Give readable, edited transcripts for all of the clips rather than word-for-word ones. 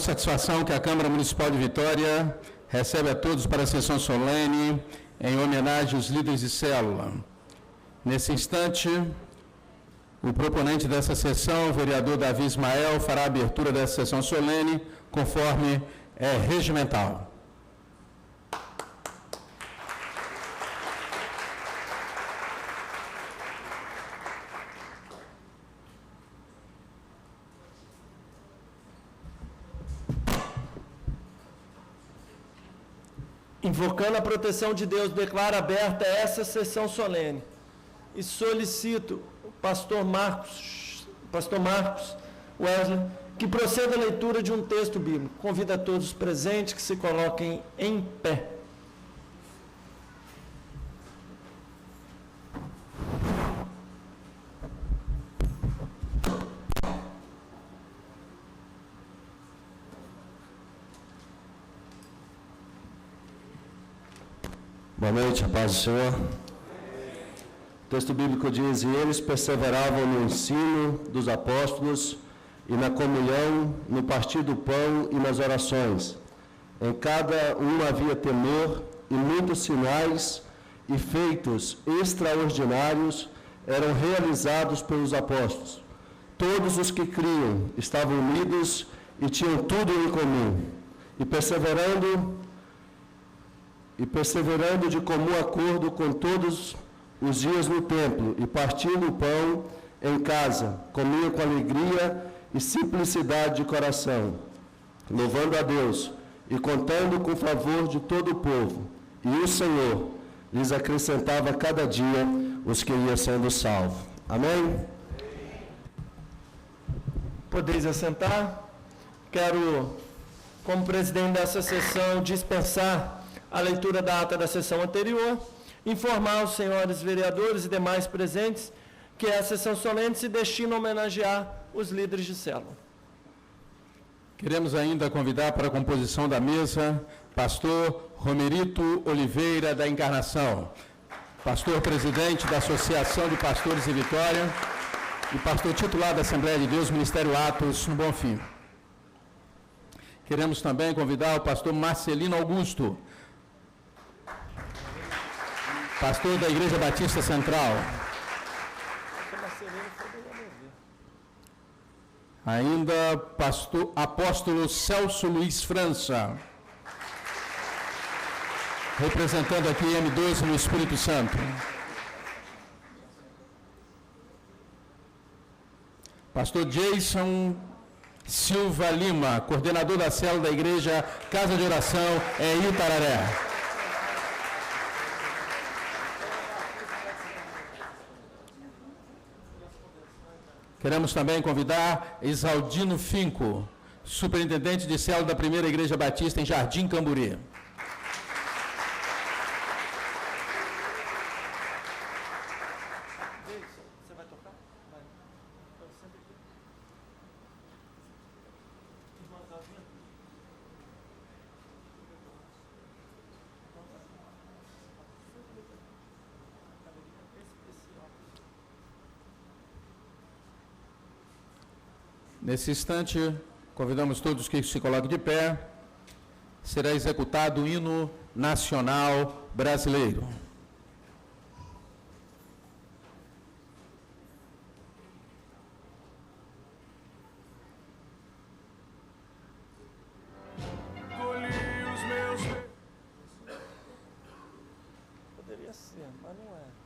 satisfação que a Câmara Municipal de Vitória recebe a todos para a sessão solene em homenagem aos líderes de célula. Nesse instante, o proponente dessa sessão, o vereador Davi Ismael, fará a abertura dessa sessão solene, conforme é regimental. Invocando a proteção de Deus, declaro aberta essa sessão solene e solicito o pastor Marcos Wesley que proceda a leitura de um texto bíblico. Convido a todos os presentes que se coloquem em pé. Boa noite, a paz do Senhor. O texto bíblico diz: e eles perseveravam no ensino dos apóstolos e na comunhão, no partir do pão e nas orações. Em cada um havia temor, e muitos sinais e feitos extraordinários eram realizados pelos apóstolos. Todos os que criam estavam unidos e tinham tudo em comum, e perseverando de comum acordo com todos os dias no templo, e partindo o pão em casa, comiam com alegria e simplicidade de coração, louvando a Deus e contando com o favor de todo o povo. E o Senhor lhes acrescentava cada dia os que iam sendo salvos. Amém? Podeis assentar. Quero, como presidente dessa sessão, dispensar a leitura da ata da sessão anterior, informar os senhores vereadores e demais presentes que a sessão solene se destina a homenagear os líderes de célula. Queremos ainda convidar para a composição da mesa pastor Romerito Oliveira da Encarnação, pastor presidente da Associação de Pastores de Vitória e pastor titular da Assembleia de Deus, Ministério Atos, no Bonfim. Queremos também convidar o pastor Marcelino Augusto, pastor da Igreja Batista Central. Ainda pastor apóstolo Celso Luiz França, representando aqui M12 no Espírito Santo. Pastor Jason Silva Lima, coordenador da célula da Igreja Casa de Oração em Itararé. Queremos também convidar Isaldino Finco, superintendente de célula da Primeira Igreja Batista em Jardim Camburi. Você vai tocar? Vai. Nesse instante, convidamos todos que se coloquem de pé. Será executado o hino nacional brasileiro. Poderia ser, mas não é.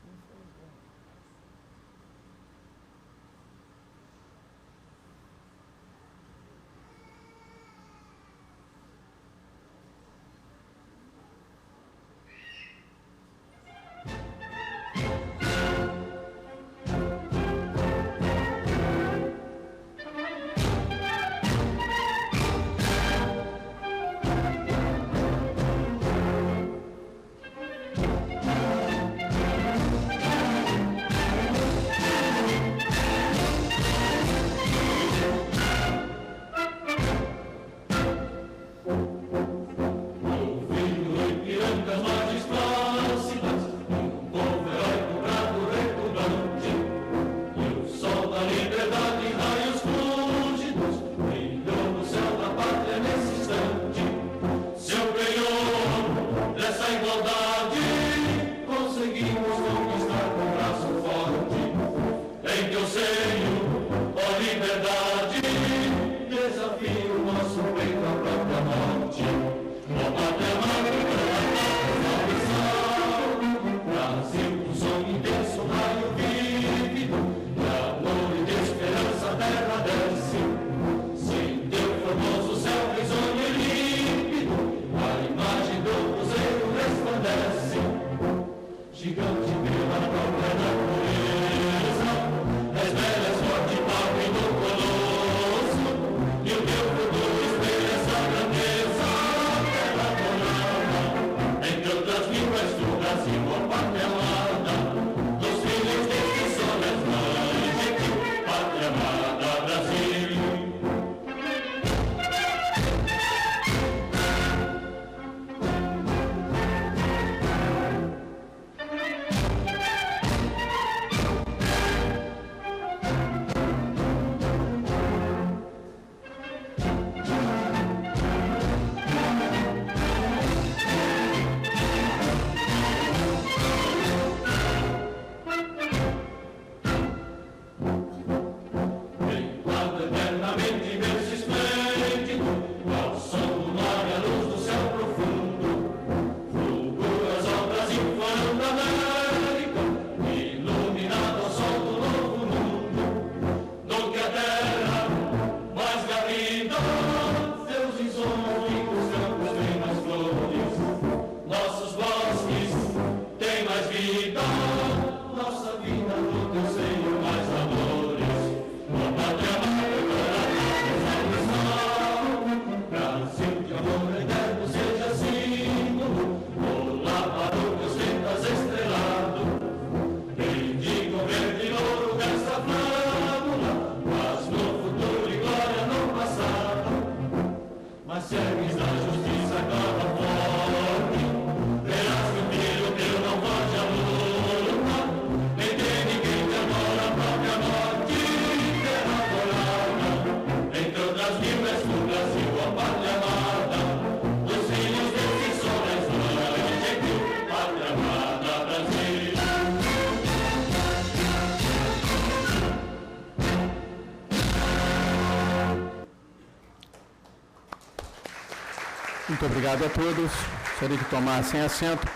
Muito obrigado a todos. Gostaria que tomassem assento.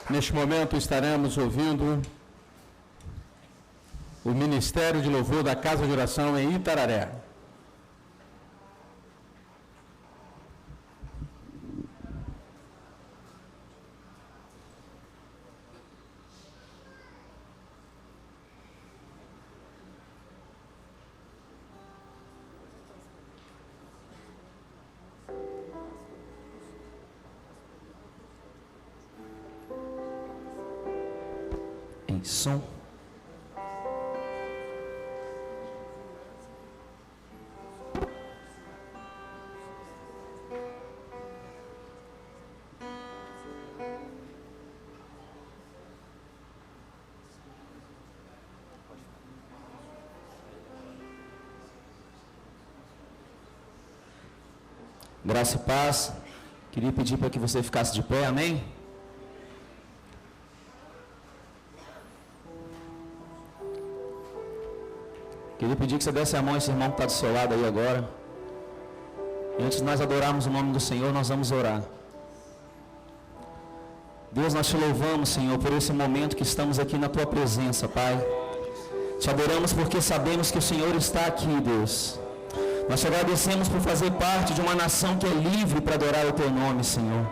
Neste momento estaremos ouvindo o Ministério de Louvor da Casa de Oração em Itararé. Som. Graça e paz. Queria pedir para que você ficasse de pé, amém? Queria pedir que você desse a mão a esse irmão que está do seu lado aí agora. E antes de nós adorarmos o nome do Senhor, nós vamos orar. Deus, nós te louvamos, Senhor, por esse momento que estamos aqui na Tua presença, Pai. Te adoramos porque sabemos que o Senhor está aqui, Deus. Nós te agradecemos por fazer parte de uma nação que é livre para adorar o Teu nome, Senhor.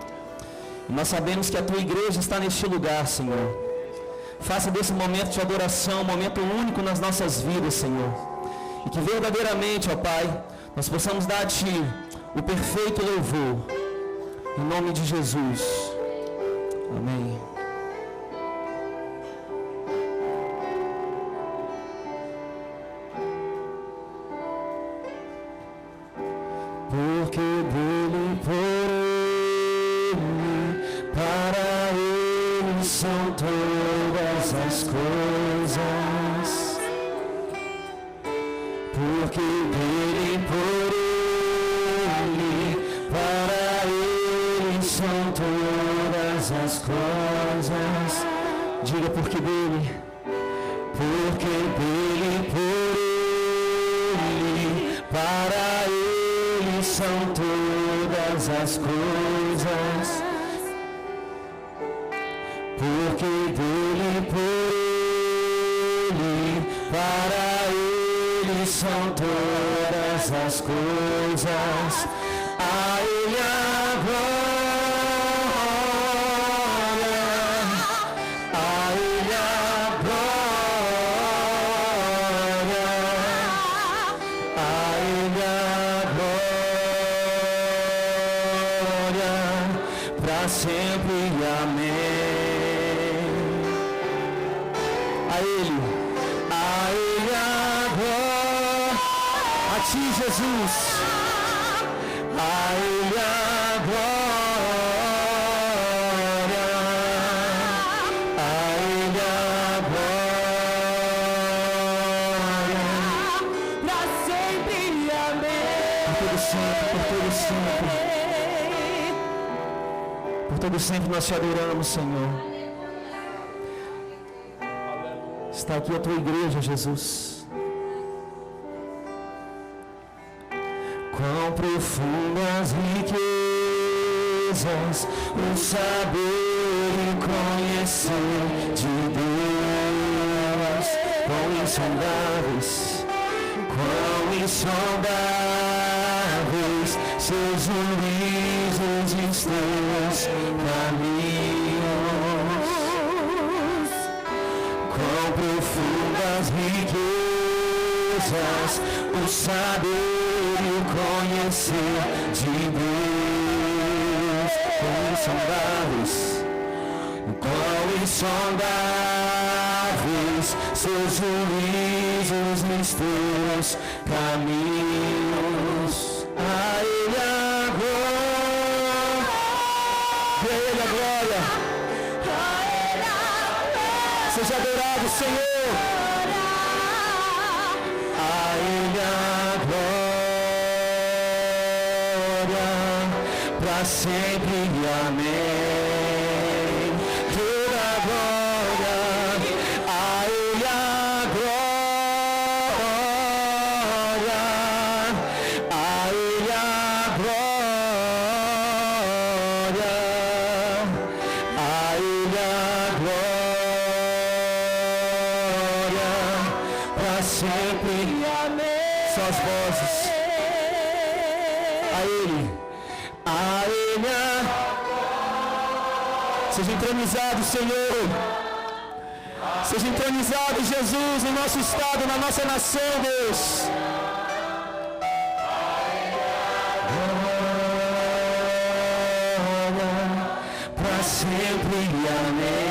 E nós sabemos que a Tua igreja está neste lugar, Senhor. Faça desse momento de adoração um momento único nas nossas vidas, Senhor. E que verdadeiramente, ó Pai, nós possamos dar a Ti o perfeito louvor. Em nome de Jesus. Amém. Porque dele, por ele, para ele são todas as coisas. Porque dele, por ele, para ele são todas as coisas. Diga porque dele, por ele, para ele são todas as coisas, porque dele, por ele, para ele são todas as coisas. A ele a glória, a ele a glória, a ele a glória, para sempre. Amém. A ele a glória, a ti, Jesus. A ele a glória, a ele a glória, para sempre. Amém. Por todo sempre, por todo sempre. Por todo sempre nós te adoramos, Senhor. Está aqui a tua igreja, Jesus. Quão profundas riquezas o saber e conhecer de Deus. Quão insondáveis seus juízos e os teus caminhos. Quão profundas riquezas o saber e conhecer de Deus. Quão insondáveis seus juízos nos teus caminhos. A ele a glória, a ele a glória. Seja adorado, Senhor. A ele a glória, para sempre. Amém. Toda a glória, a ele a glória, a ele a glória, a ele a glória, para sempre. Amém. Só as vozes. A ele seja entronizado, Senhor. Seja entronizado, Jesus, no nosso estado, na nossa nação, Deus. Para sempre. Amém.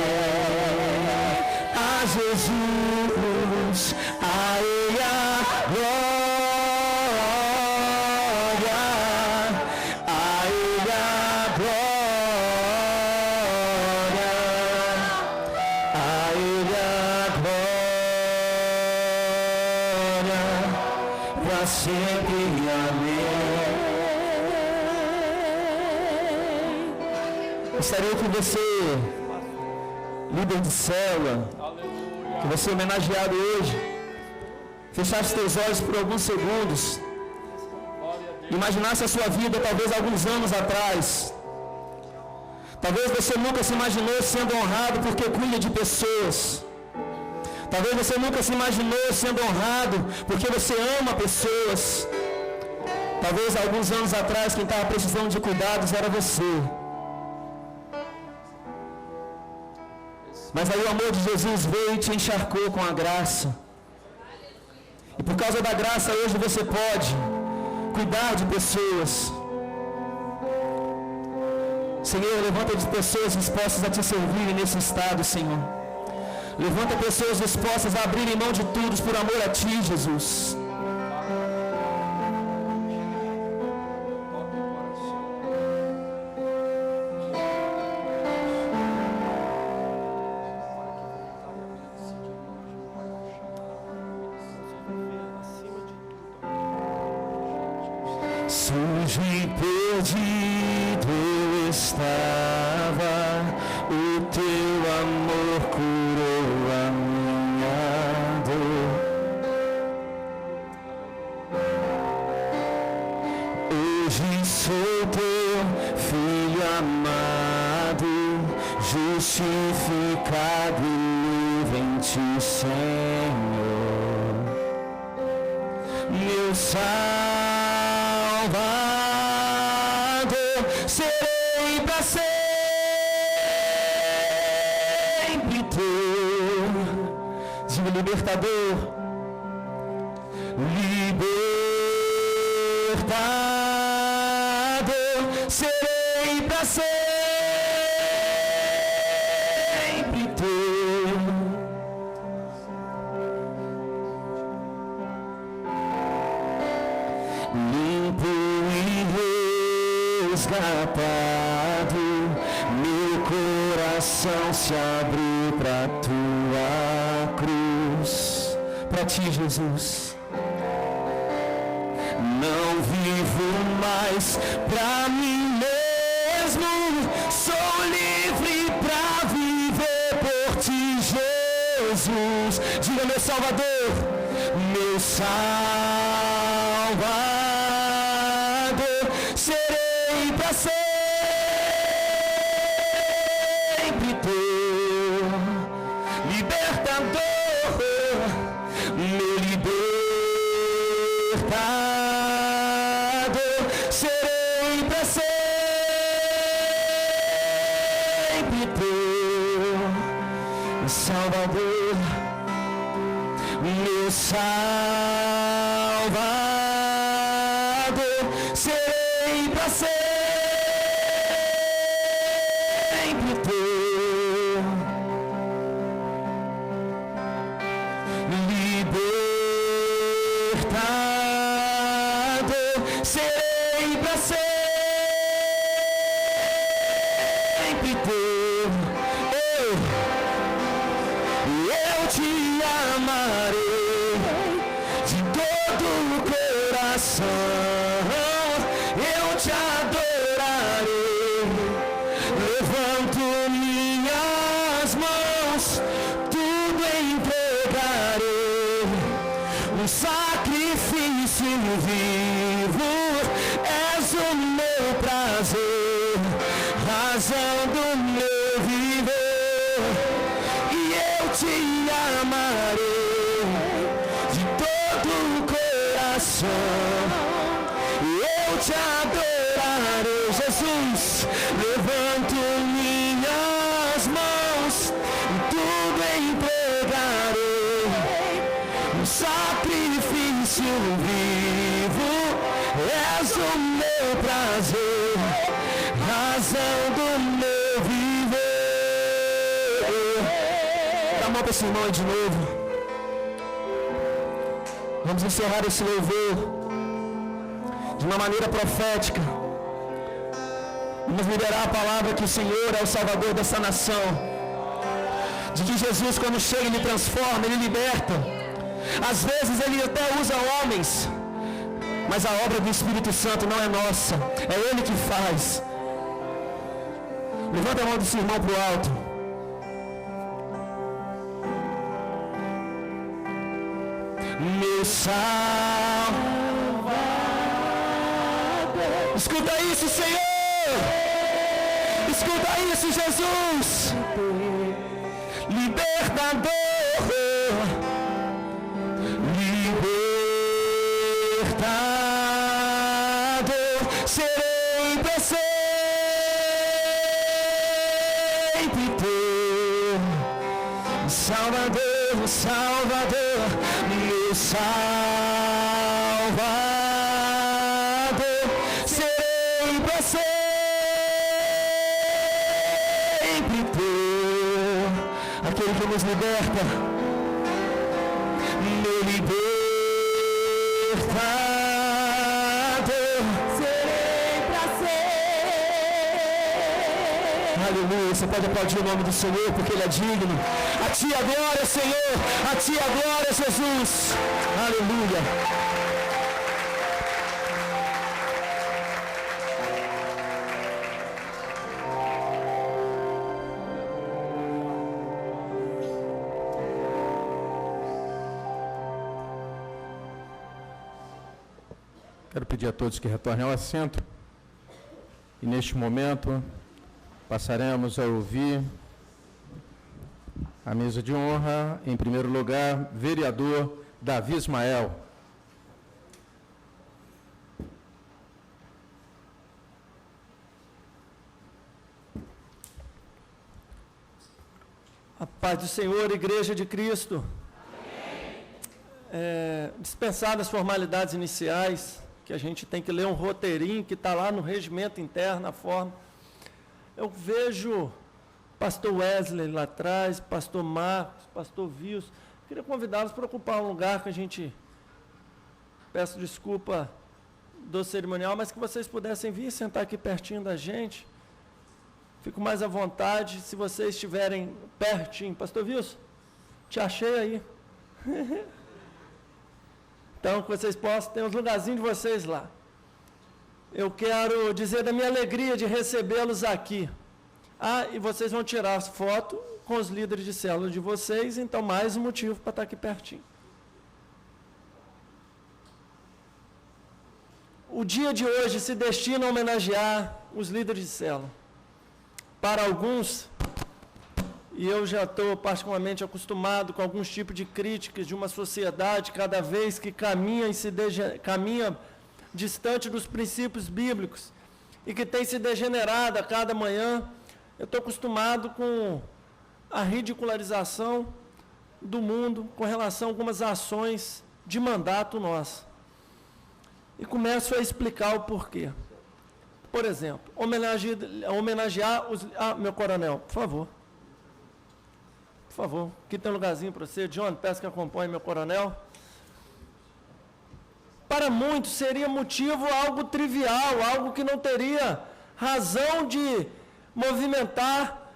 A Jesus, a ele a glória, a ele a glória, a ele a glória, para sempre. Amém. Gostaria que você, líder de célula, que você homenageado hoje, fechasse seus olhos por alguns segundos, imaginasse a sua vida talvez alguns anos atrás. Talvez você nunca se imaginou sendo honrado porque cuida de pessoas. Talvez você nunca se imaginou sendo honrado porque você ama pessoas. Talvez alguns anos atrás quem estava precisando de cuidados era você. Mas aí o amor de Jesus veio e te encharcou com a graça. E por causa da graça hoje você pode cuidar de pessoas. Senhor, levanta de pessoas dispostas a te servirem nesse estado, Senhor. Levanta pessoas dispostas a abrirem mão de tudo por amor a Ti, Jesus. Sujo e perdido eu estava, o Teu amor curou a minha dor. Hoje sou teu filho amado, justificado e livre em ti, Senhor, meu Salvador, serei para sempre teu. Diga, libertador, libertador, serei para sempre teu. Limpo e resgatado, meu coração se abriu para tua cruz. Para ti, Jesus. Não vivo mais pra mim mesmo, sou livre pra viver por ti, Jesus. Diga, meu Salvador, meu Salvador, serei pra sempre teu. Libertador, meu libertador, serei para sempre teu. Salvador, meu Salvador, serei para sempre teu. Libertador, serei para sempre teu. Eu te amarei de todo o coração, eu te adorarei, levanto minhas mãos, tudo entregarei, um sacrifício vivo, és o meu prazer, razão do meu viver, e eu te amarei de todo o coração, eu te adorarei, Jesus, levanto minhas mãos, tudo entregarei, um sacrifício vivo, és o meu prazer, razão do meu viver. Dá a mão para esse irmão de novo. Vamos encerrar esse louvor de uma maneira profética. Vamos liberar a palavra que o Senhor é o Salvador dessa nação. De que Jesus, quando chega, Ele transforma, Ele liberta. Às vezes Ele até usa homens, mas a obra do Espírito Santo não é nossa, é Ele que faz. Levanta a mão desse irmão para o alto. Meu Salvador, escuta isso, Senhor, escuta isso, Jesus, libertador, libertador, serei para sempre teu. Salvador, Salvador, meu Salvador, serei para sempre teu. Aquele que nos liberta, meu libertador, serei para sempre. Aleluia, você pode aplaudir o nome do Senhor, porque Ele é digno. A Ti a glória, Senhor, a Ti a glória, Jesus. Aleluia. Quero pedir a todos que retornem ao assento. E neste momento, passaremos a ouvir a mesa de honra, em primeiro lugar, vereador Davi Ismael. A paz do Senhor, Igreja de Cristo. Dispensadas as formalidades iniciais, que a gente tem que ler um roteirinho que está lá no regimento interno, a forma. Eu vejo pastor Wesley lá atrás, pastor Marcos, pastor Wilson. Queria convidá-los para ocupar um lugar que a gente, peço desculpa do cerimonial, mas que vocês pudessem vir sentar aqui pertinho da gente. Fico mais à vontade, se vocês estiverem pertinho. Pastor Wilson, te achei aí. Então, que vocês possam ter uns lugarzinhos de vocês lá. Eu quero dizer da minha alegria de recebê-los aqui. E vocês vão tirar as fotos com os líderes de célula de vocês, então mais um motivo para estar aqui pertinho. O dia de hoje se destina a homenagear os líderes de célula. Para alguns, e eu já estou particularmente acostumado com alguns tipos de críticas de uma sociedade cada vez que caminha distante dos princípios bíblicos e que tem se degenerado a cada manhã, eu estou acostumado com a ridicularização do mundo com relação a algumas ações de mandato nosso. E começo a explicar o porquê. Por exemplo, homenagear os... meu coronel, por favor. Por favor, aqui tem um lugarzinho para você. John, peço que acompanhe meu coronel. Para muitos seria motivo algo trivial, algo que não teria razão de movimentar,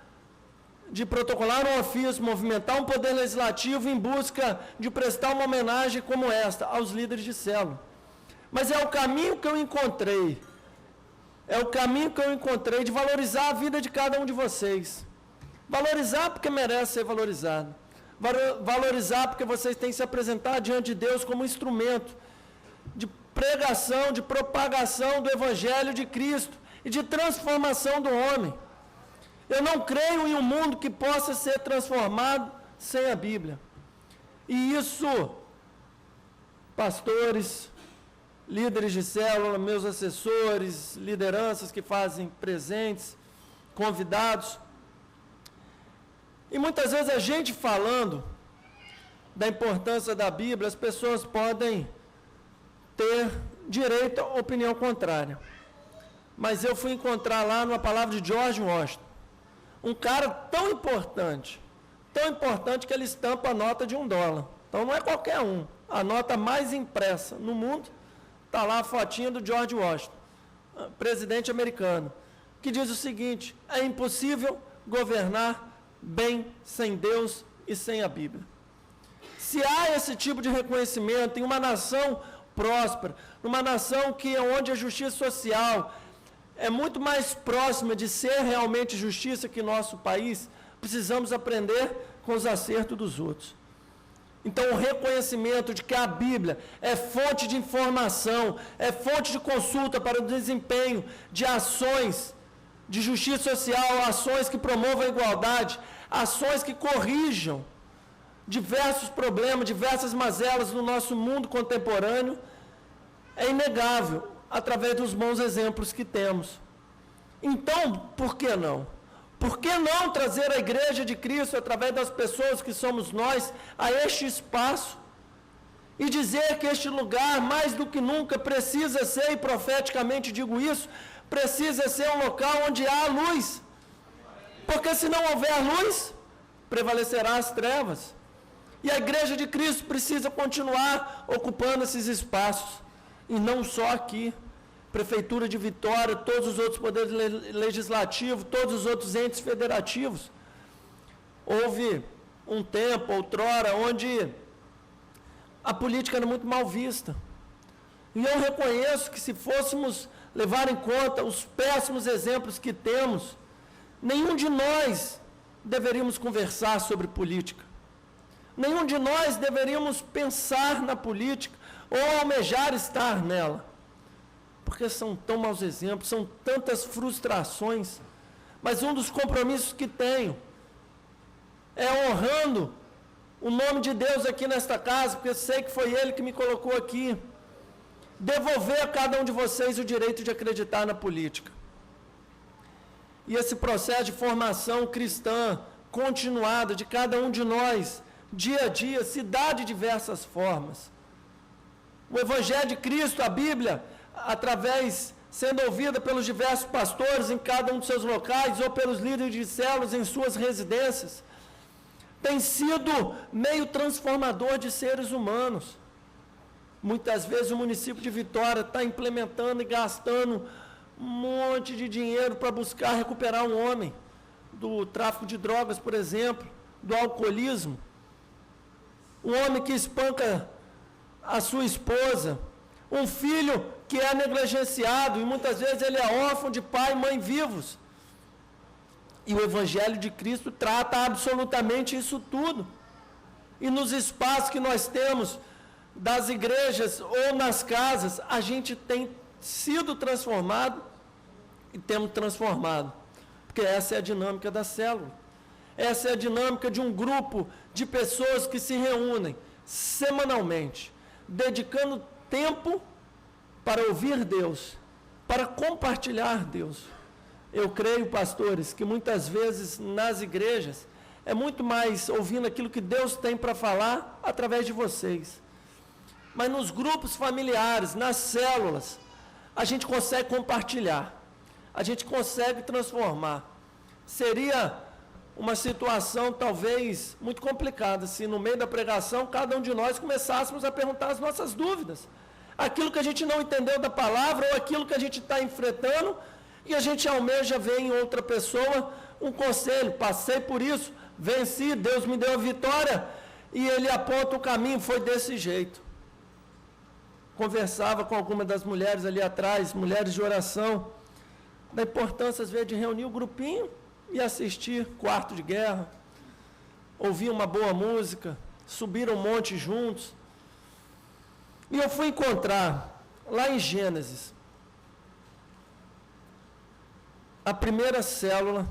de protocolar um ofício, movimentar um poder legislativo em busca de prestar uma homenagem como esta aos líderes de célula. Mas é o caminho que eu encontrei. É o caminho que eu encontrei de valorizar a vida de cada um de vocês. Valorizar porque merece ser valorizado. Valorizar porque vocês têm que se apresentar diante de Deus como instrumento de pregação, de propagação do Evangelho de Cristo e de transformação do homem. Eu não creio em um mundo que possa ser transformado sem a Bíblia. E isso, pastores, líderes de célula, meus assessores, lideranças que fazem presentes, convidados. E muitas vezes a gente falando da importância da Bíblia, as pessoas podem ter direito à opinião contrária. Mas eu fui encontrar lá numa palavra de George Washington, um cara tão importante que ele estampa a nota de $1. Então não é qualquer um. A nota mais impressa no mundo, está lá a fotinha do George Washington, presidente americano, que diz o seguinte: é impossível governar bem sem Deus e sem a Bíblia. Se há esse tipo de reconhecimento em uma nação próspera, numa nação onde a justiça social é muito mais próxima de ser realmente justiça que nosso país, precisamos aprender com os acertos dos outros. Então, o reconhecimento de que a Bíblia é fonte de informação, é fonte de consulta para o desempenho de ações de justiça social, ações que promovam a igualdade, ações que corrijam diversos problemas, diversas mazelas no nosso mundo contemporâneo, é inegável, através dos bons exemplos que temos. Então, por que não? Por que não trazer a Igreja de Cristo, através das pessoas que somos nós, a este espaço e dizer que este lugar, mais do que nunca, precisa ser, e profeticamente digo isso, precisa ser um local onde há luz. Porque se não houver luz, prevalecerá as trevas. E a Igreja de Cristo precisa continuar ocupando esses espaços, e não só aqui. Prefeitura de Vitória, todos os outros poderes legislativos, todos os outros entes federativos. Houve um tempo, outrora, onde a política era muito mal vista. E eu reconheço que se fôssemos levar em conta os péssimos exemplos que temos, nenhum de nós deveríamos conversar sobre política. Nenhum de nós deveríamos pensar na política ou almejar estar nela. porque são tão maus exemplos, são tantas frustrações, mas um dos compromissos que tenho é honrando o nome de Deus aqui nesta casa, porque eu sei que foi Ele que me colocou aqui, devolver a cada um de vocês o direito de acreditar na política. E esse processo de formação cristã continuada de cada um de nós, dia a dia, se dá de diversas formas. O Evangelho de Cristo, a Bíblia, através, sendo ouvida pelos diversos pastores em cada um dos seus locais, ou pelos líderes de células em suas residências, tem sido meio transformador de seres humanos. Muitas vezes o município de Vitória está implementando e gastando um monte de dinheiro para buscar recuperar um homem do tráfico de drogas, por exemplo, do alcoolismo. Um homem que espanca a sua esposa, um filho que é negligenciado e muitas vezes ele é órfão de pai e mãe vivos. E o Evangelho de Cristo trata absolutamente isso tudo. E nos espaços que nós temos, das igrejas ou nas casas, a gente tem sido transformado e temos transformado. Porque essa é a dinâmica da célula. Essa é a dinâmica de um grupo de pessoas que se reúnem semanalmente, dedicando tempo para ouvir Deus, para compartilhar Deus. Eu creio, pastores, que muitas vezes nas igrejas é muito mais ouvindo aquilo que Deus tem para falar através de vocês. Mas nos grupos familiares, nas células, a gente consegue compartilhar, a gente consegue transformar. Seria uma situação talvez muito complicada se no meio da pregação cada um de nós começássemos a perguntar as nossas dúvidas, aquilo que a gente não entendeu da palavra ou aquilo que a gente está enfrentando e a gente almeja ver em outra pessoa um conselho. Passei por isso, venci, Deus me deu a vitória e Ele aponta o caminho, foi desse jeito. Conversava com algumas das mulheres ali atrás, mulheres de oração, da importância às vezes de reunir o grupinho e assistir Quarto de Guerra, ouvir uma boa música, subir um monte juntos. E eu fui encontrar, lá em Gênesis, a primeira célula,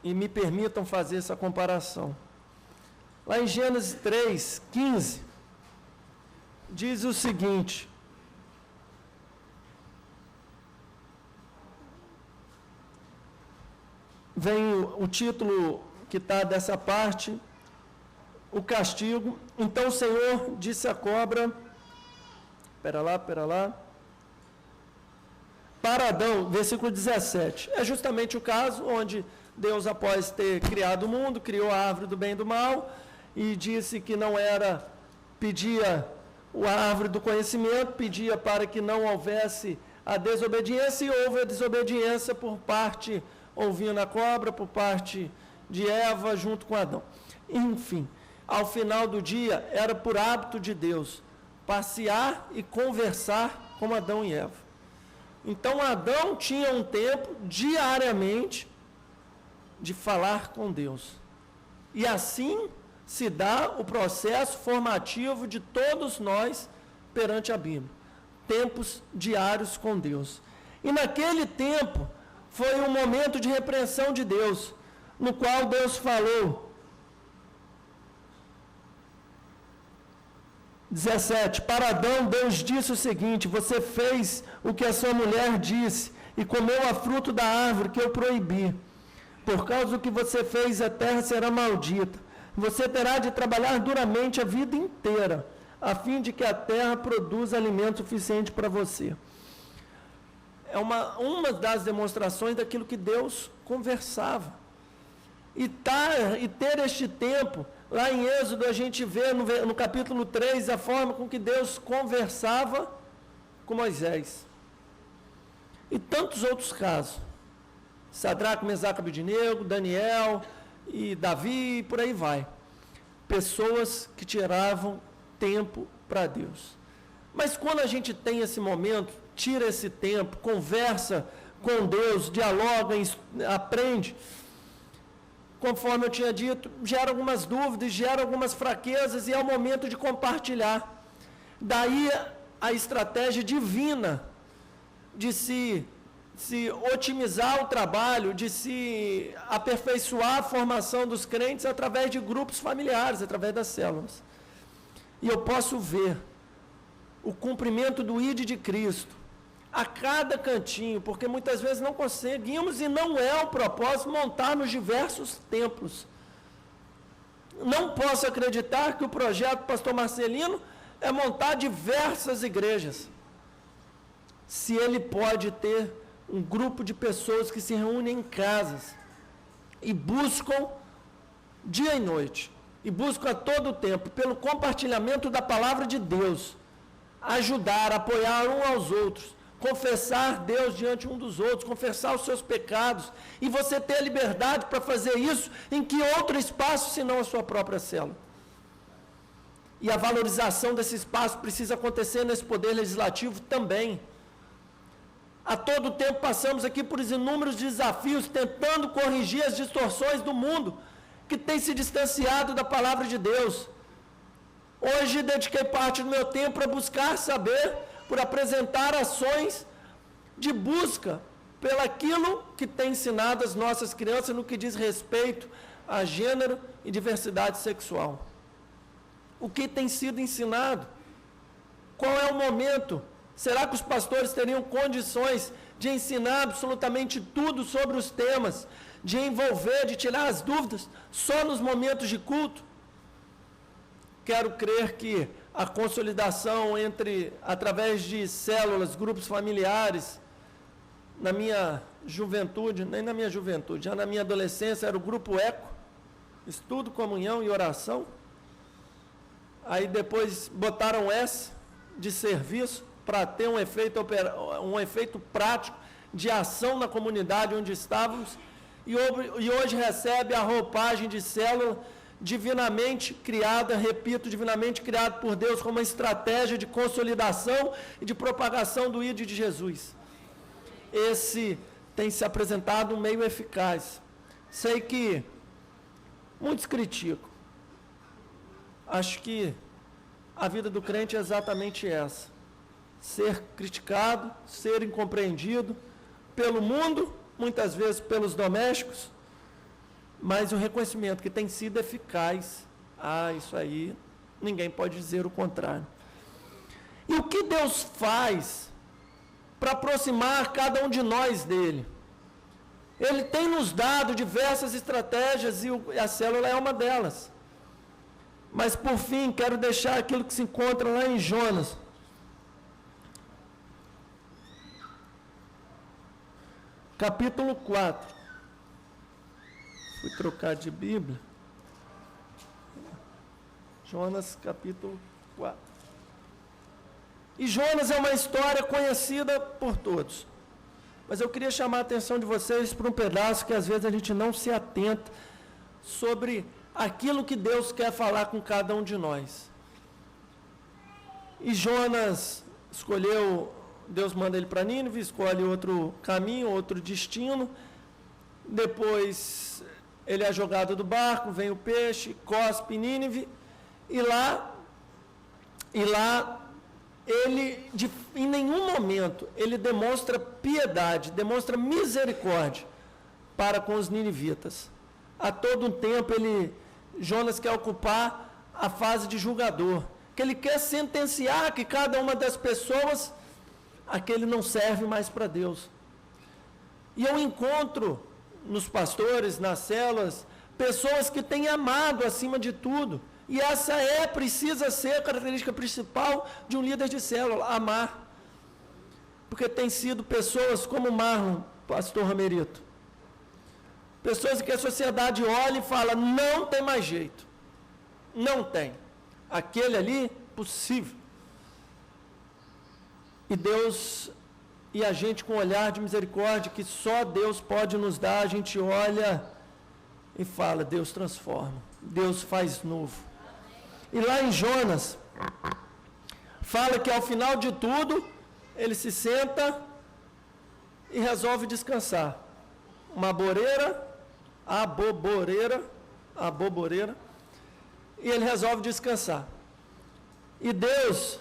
e me permitam fazer essa comparação. Lá em Gênesis 3:15, diz o seguinte: vem o título que está dessa parte, o castigo. Então o Senhor disse à cobra, espera lá, para Adão, versículo 17, é justamente o caso onde Deus, após ter criado o mundo, criou a árvore do bem e do mal, e disse que não era, pedia a árvore do conhecimento, pedia para que não houvesse a desobediência, e houve a desobediência por parte, ouvindo a cobra, por parte de Eva, junto com Adão. Enfim, ao final do dia, era por hábito de Deus passear e conversar com Adão e Eva. Então, Adão tinha um tempo, diariamente, de falar com Deus. E assim se dá o processo formativo de todos nós perante a Bíblia. Tempos diários com Deus. E naquele tempo, foi um momento de repreensão de Deus, no qual Deus falou, 17, para Adão, Deus disse o seguinte: você fez o que a sua mulher disse, e comeu a fruto da árvore que eu proibi. Por causa do que você fez, a terra será maldita. Você terá de trabalhar duramente a vida inteira, a fim de que a terra produza alimento suficiente para você. É uma das demonstrações daquilo que Deus conversava. E ter este tempo, lá em Êxodo a gente vê no capítulo 3, a forma com que Deus conversava com Moisés. E tantos outros casos. Sadraque, Mesaque, Abednego, Daniel e Davi, e por aí vai. Pessoas que tiravam tempo para Deus. Mas quando a gente tem esse momento, tira esse tempo, conversa com Deus, dialoga, aprende, conforme eu tinha dito, gera algumas dúvidas, gera algumas fraquezas, e é o momento de compartilhar. Daí a estratégia divina de se otimizar o trabalho, de se aperfeiçoar a formação dos crentes através de grupos familiares, através das células. E eu posso ver o cumprimento do ID de Cristo a cada cantinho, porque muitas vezes não conseguimos, e não é o propósito, montar nos diversos templos. Não posso acreditar que o projeto do pastor Marcelino é montar diversas igrejas, se ele pode ter um grupo de pessoas que se reúnem em casas e buscam dia e noite, e buscam a todo tempo, pelo compartilhamento da palavra de Deus, ajudar, apoiar um aos outros, confessar Deus diante um dos outros, confessar os seus pecados, e você ter liberdade para fazer isso em que outro espaço senão a sua própria célula. E a valorização desse espaço precisa acontecer nesse poder legislativo também. A todo tempo passamos aqui por inúmeros desafios, tentando corrigir as distorções do mundo, que tem se distanciado da palavra de Deus. Hoje dediquei parte do meu tempo para buscar saber, por apresentar ações de busca pelaquilo que tem ensinado as nossas crianças no que diz respeito a gênero e diversidade sexual. O que tem sido ensinado? Qual é o momento? Será que os pastores teriam condições de ensinar absolutamente tudo sobre os temas, de envolver, de tirar as dúvidas só nos momentos de culto? Quero crer que a consolidação através de células, grupos familiares, na minha juventude, nem na minha juventude, já na minha adolescência era o grupo ECO, estudo, comunhão e oração. Aí depois botaram S de serviço, para ter um efeito prático de ação na comunidade onde estávamos, e hoje recebe a roupagem de célula divinamente criada, repito, divinamente criada por Deus como uma estratégia de consolidação e de propagação do ID de Jesus. Esse tem se apresentado um meio eficaz. Sei que muitos criticam. Acho que a vida do crente é exatamente essa: ser criticado, ser incompreendido pelo mundo, muitas vezes pelos domésticos, mas o reconhecimento que tem sido eficaz, isso aí, ninguém pode dizer o contrário. E o que Deus faz para aproximar cada um de nós dele? Ele tem nos dado diversas estratégias e a célula é uma delas. Mas, por fim, quero deixar aquilo que se encontra lá em Jonas. Capítulo 4. Fui trocar de Bíblia. Jonas, capítulo 4. E Jonas é uma história conhecida por todos. Mas eu queria chamar a atenção de vocês para um pedaço que às vezes a gente não se atenta sobre aquilo que Deus quer falar com cada um de nós. E Jonas escolheu, Deus manda ele para Nínive, escolhe outro caminho, outro destino. Depois ele é jogado do barco, vem o peixe, cospe em Nínive, e lá ele, em nenhum momento, ele demonstra piedade, demonstra misericórdia para com os ninivitas. A todo tempo Jonas quer ocupar a fase de julgador, que ele quer sentenciar que cada uma das pessoas, aquele não serve mais para Deus. E eu encontro nos pastores, nas células, pessoas que têm amado acima de tudo, e essa precisa ser a característica principal de um líder de célula, amar. Porque tem sido pessoas como Marlon, pastor Ramerito, pessoas que a sociedade olha e fala, não tem mais jeito, não tem, aquele ali, possível. E Deus, e a gente com um olhar de misericórdia que só Deus pode nos dar, a gente olha e fala, Deus transforma, Deus faz novo. E lá em Jonas, fala que ao final de tudo, ele se senta e resolve descansar. Uma aboboreira, e ele resolve descansar. E Deus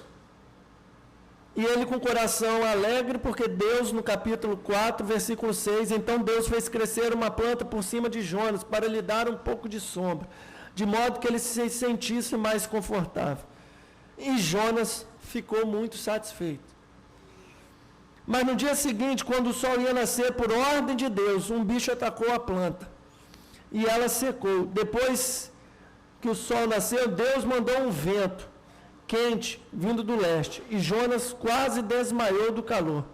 E ele com o coração alegre, porque Deus, no capítulo 4, versículo 6, então Deus fez crescer uma planta por cima de Jonas, para lhe dar um pouco de sombra, de modo que ele se sentisse mais confortável. E Jonas ficou muito satisfeito. Mas no dia seguinte, quando o sol ia nascer, por ordem de Deus, um bicho atacou a planta, e ela secou. Depois que o sol nasceu, Deus mandou um vento quente vindo do leste, e Jonas quase desmaiou do calor.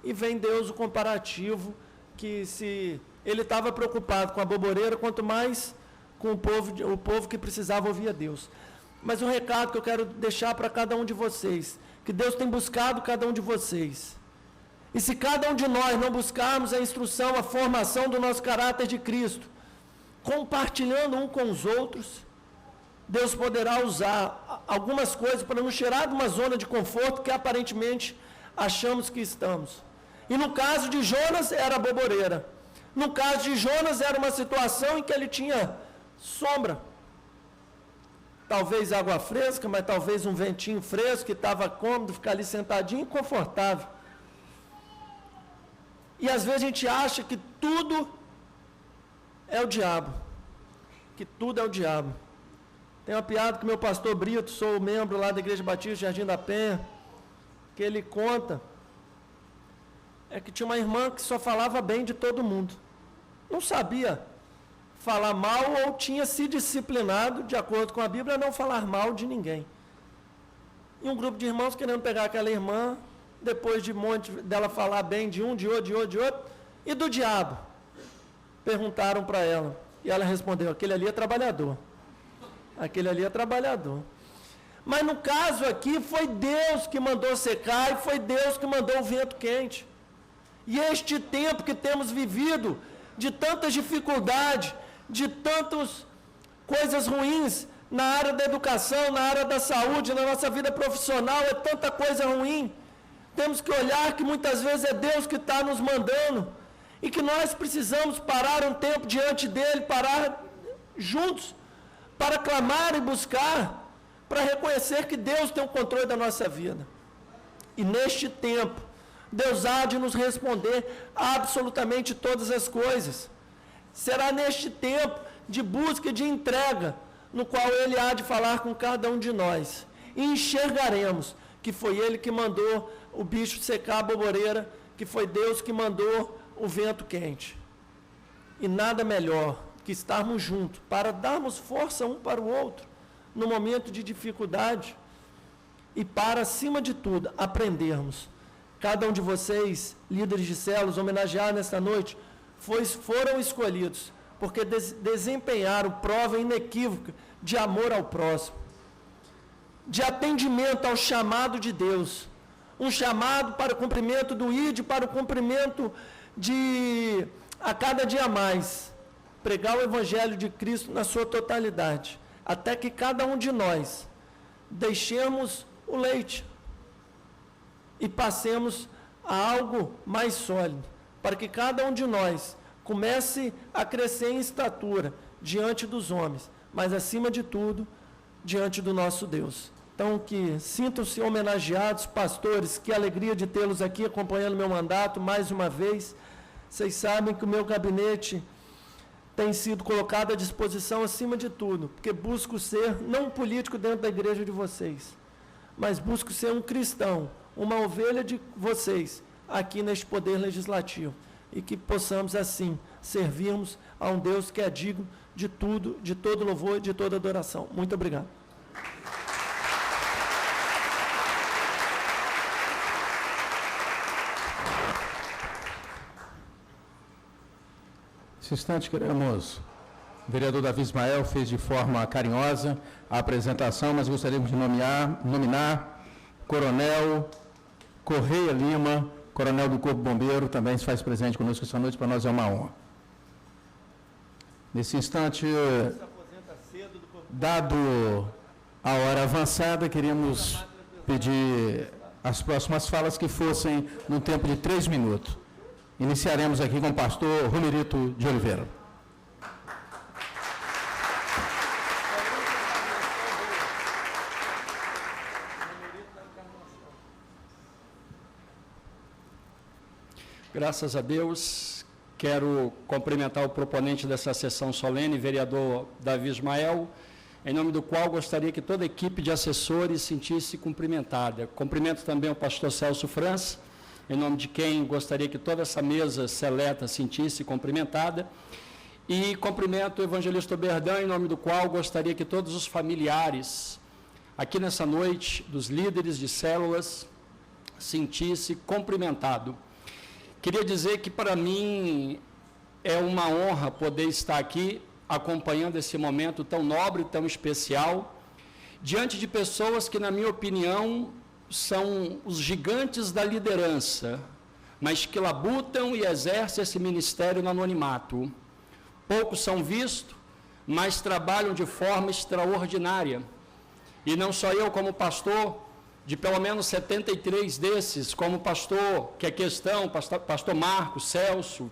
E vem Deus o comparativo, que se ele estava preocupado com a boboreira, quanto mais com o povo que precisava ouvir a Deus. Mas o recado que eu quero deixar para cada um de vocês, que Deus tem buscado cada um de vocês, e se cada um de nós não buscarmos a instrução, a formação do nosso caráter de Cristo, compartilhando um com os outros, Deus poderá usar algumas coisas para nos tirar de uma zona de conforto que aparentemente achamos que estamos. E no caso de Jonas era a boboreira. No caso de Jonas era uma situação em que ele tinha sombra. Talvez água fresca, mas talvez um ventinho fresco que estava cômodo, ficar ali sentadinho e confortável. E às vezes a gente acha que tudo é o diabo. Que tudo é o diabo. Tem uma piada que meu pastor Brito, sou membro lá da Igreja Batista Jardim da Penha, que ele conta, é que tinha uma irmã que só falava bem de todo mundo. Não sabia falar mal ou tinha se disciplinado, de acordo com a Bíblia, a não falar mal de ninguém. E um grupo de irmãos querendo pegar aquela irmã, depois de um monte dela falar bem de um, de outro, e do diabo. Perguntaram para ela, e ela respondeu, aquele ali é trabalhador. Aquele ali é trabalhador. Mas no caso aqui, foi Deus que mandou secar e foi Deus que mandou o vento quente. E este tempo que temos vivido, de tantas dificuldades, de tantas coisas ruins na área da educação, na área da saúde, na nossa vida profissional, é tanta coisa ruim. Temos que olhar que muitas vezes é Deus que está nos mandando e que nós precisamos parar um tempo diante dEle, parar juntos, para clamar e buscar, para reconhecer que Deus tem o controle da nossa vida. E neste tempo, Deus há de nos responder absolutamente todas as coisas. Será neste tempo de busca e de entrega, no qual Ele há de falar com cada um de nós. E enxergaremos que foi Ele que mandou o bicho secar a boboreira, que foi Deus que mandou o vento quente. E nada melhor que estarmos juntos, para darmos força um para o outro, no momento de dificuldade, e para, acima de tudo, aprendermos. Cada um de vocês, líderes de células, homenageados nesta noite, foram escolhidos, porque desempenharam prova inequívoca de amor ao próximo, de atendimento ao chamado de Deus, um chamado para o cumprimento do ID, para o cumprimento de, a cada dia mais, pregar o Evangelho de Cristo na sua totalidade, até que cada um de nós deixemos o leite e passemos a algo mais sólido, para que cada um de nós comece a crescer em estatura diante dos homens, mas acima de tudo, diante do nosso Deus. Então, que sintam-se homenageados, pastores, que alegria de tê-los aqui acompanhando meu mandato mais uma vez. Vocês sabem que o meu gabinete tem sido colocado à disposição acima de tudo, porque busco ser, não um político dentro da igreja de vocês, mas busco ser um cristão, uma ovelha de vocês, aqui neste poder legislativo, e que possamos assim servirmos a um Deus que é digno de tudo, de todo louvor e de toda adoração. Muito obrigado. Nesse instante, queremos... O vereador Davi Ismael fez de forma carinhosa a apresentação, mas gostaríamos de nominar Coronel Correia Lima, Coronel do Corpo Bombeiro, também se faz presente conosco esta noite, para nós é uma honra. Nesse instante, dado a hora avançada, queríamos pedir as próximas falas que fossem num tempo de 3 minutos. Iniciaremos aqui com o pastor Romerito de Oliveira. graças a Deus. Quero cumprimentar o proponente dessa sessão solene, vereador Davi Ismael, em nome do qual gostaria que toda a equipe de assessores sentisse cumprimentada. Cumprimento também o pastor Celso França, em nome de quem gostaria que toda essa mesa seleta sentisse cumprimentada. E cumprimento o evangelista Berdão, em nome do qual gostaria que todos os familiares, aqui nessa noite, dos líderes de células, sentisse cumprimentado. Queria dizer que para mim é uma honra poder estar aqui acompanhando esse momento tão nobre, tão especial, diante de pessoas que, na minha opinião, são os gigantes da liderança, mas que labutam e exercem esse ministério no anonimato. Poucos são vistos, mas trabalham de forma extraordinária. E não só eu como pastor, de pelo menos 73 desses, como pastor, que é questão, pastor Marcos, Celso,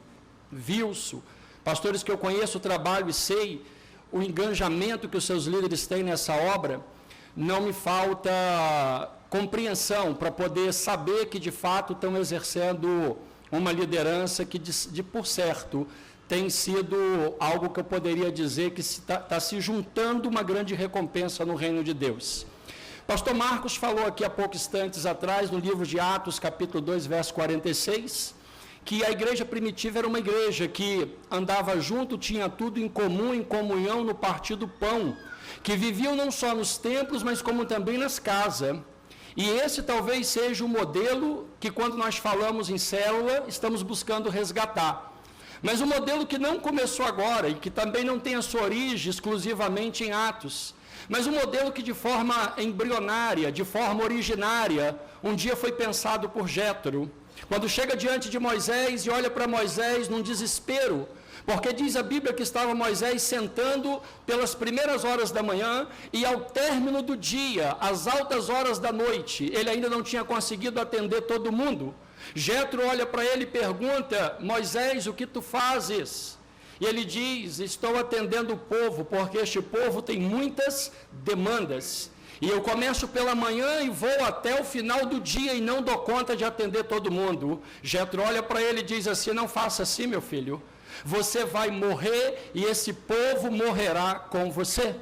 Vilso, pastores que eu conheço o trabalho e sei o engajamento que os seus líderes têm nessa obra, não me falta compreensão para poder saber que de fato estão exercendo uma liderança que, por certo, tem sido algo que eu poderia dizer que está se juntando uma grande recompensa no reino de Deus. Pastor Marcos falou aqui há poucos instantes atrás, no livro de Atos, capítulo 2, verso 46, que a igreja primitiva era uma igreja que andava junto, tinha tudo em comum, em comunhão, no partir do pão, que viviam não só nos templos, mas como também nas casas. E esse talvez seja o modelo que, quando nós falamos em célula, estamos buscando resgatar. Mas um modelo que não começou agora e que também não tem a sua origem exclusivamente em Atos, mas um modelo que de forma embrionária, de forma originária, um dia foi pensado por Jétro. Quando chega diante de Moisés e olha para Moisés num desespero, porque diz a Bíblia que estava Moisés sentando pelas primeiras horas da manhã e ao término do dia, às altas horas da noite, ele ainda não tinha conseguido atender todo mundo. Jétro olha para ele e pergunta: Moisés, o que tu fazes? E ele diz: estou atendendo o povo, porque este povo tem muitas demandas. E eu começo pela manhã e vou até o final do dia e não dou conta de atender todo mundo. Jétro olha para ele e diz assim: não faça assim, meu filho. Você vai morrer e esse povo morrerá com você.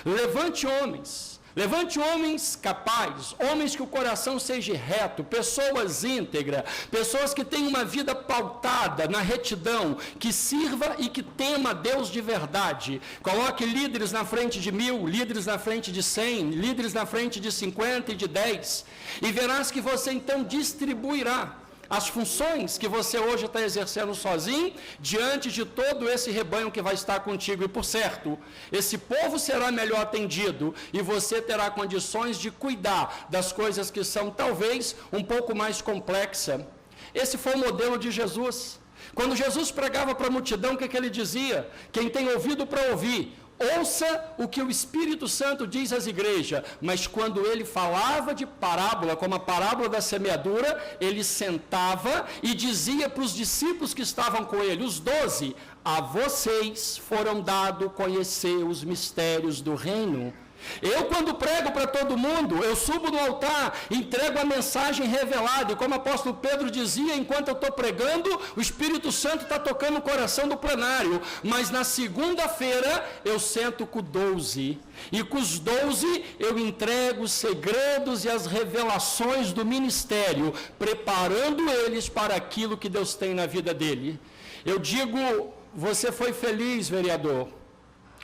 Levante homens capazes, homens que o coração seja reto, pessoas íntegras, pessoas que tenham uma vida pautada na retidão, que sirva e que tema a Deus de verdade. Coloque líderes na frente de 1000, líderes na frente de 100, líderes na frente de 50 e de 10, e verás que você então distribuirá as funções que você hoje está exercendo sozinho, diante de todo esse rebanho que vai estar contigo. E, por certo, esse povo será melhor atendido e você terá condições de cuidar das coisas que são, talvez, um pouco mais complexas. Esse foi o modelo de Jesus. Quando Jesus pregava para a multidão, o que ele dizia? Quem tem ouvido para ouvir, ouça o que o Espírito Santo diz às igrejas. Mas quando ele falava de parábola, como a parábola da semeadura, ele sentava e dizia para os discípulos que estavam com ele, os 12, a vocês foram dados conhecer os mistérios do reino. Eu, quando prego para todo mundo, eu subo no altar, entrego a mensagem revelada, e como o apóstolo Pedro dizia, enquanto eu estou pregando, o Espírito Santo está tocando o coração do plenário, mas na segunda-feira eu sento com 12, e com os 12 eu entrego os segredos e as revelações do ministério, preparando eles para aquilo que Deus tem na vida dele. Eu digo, você foi feliz, vereador,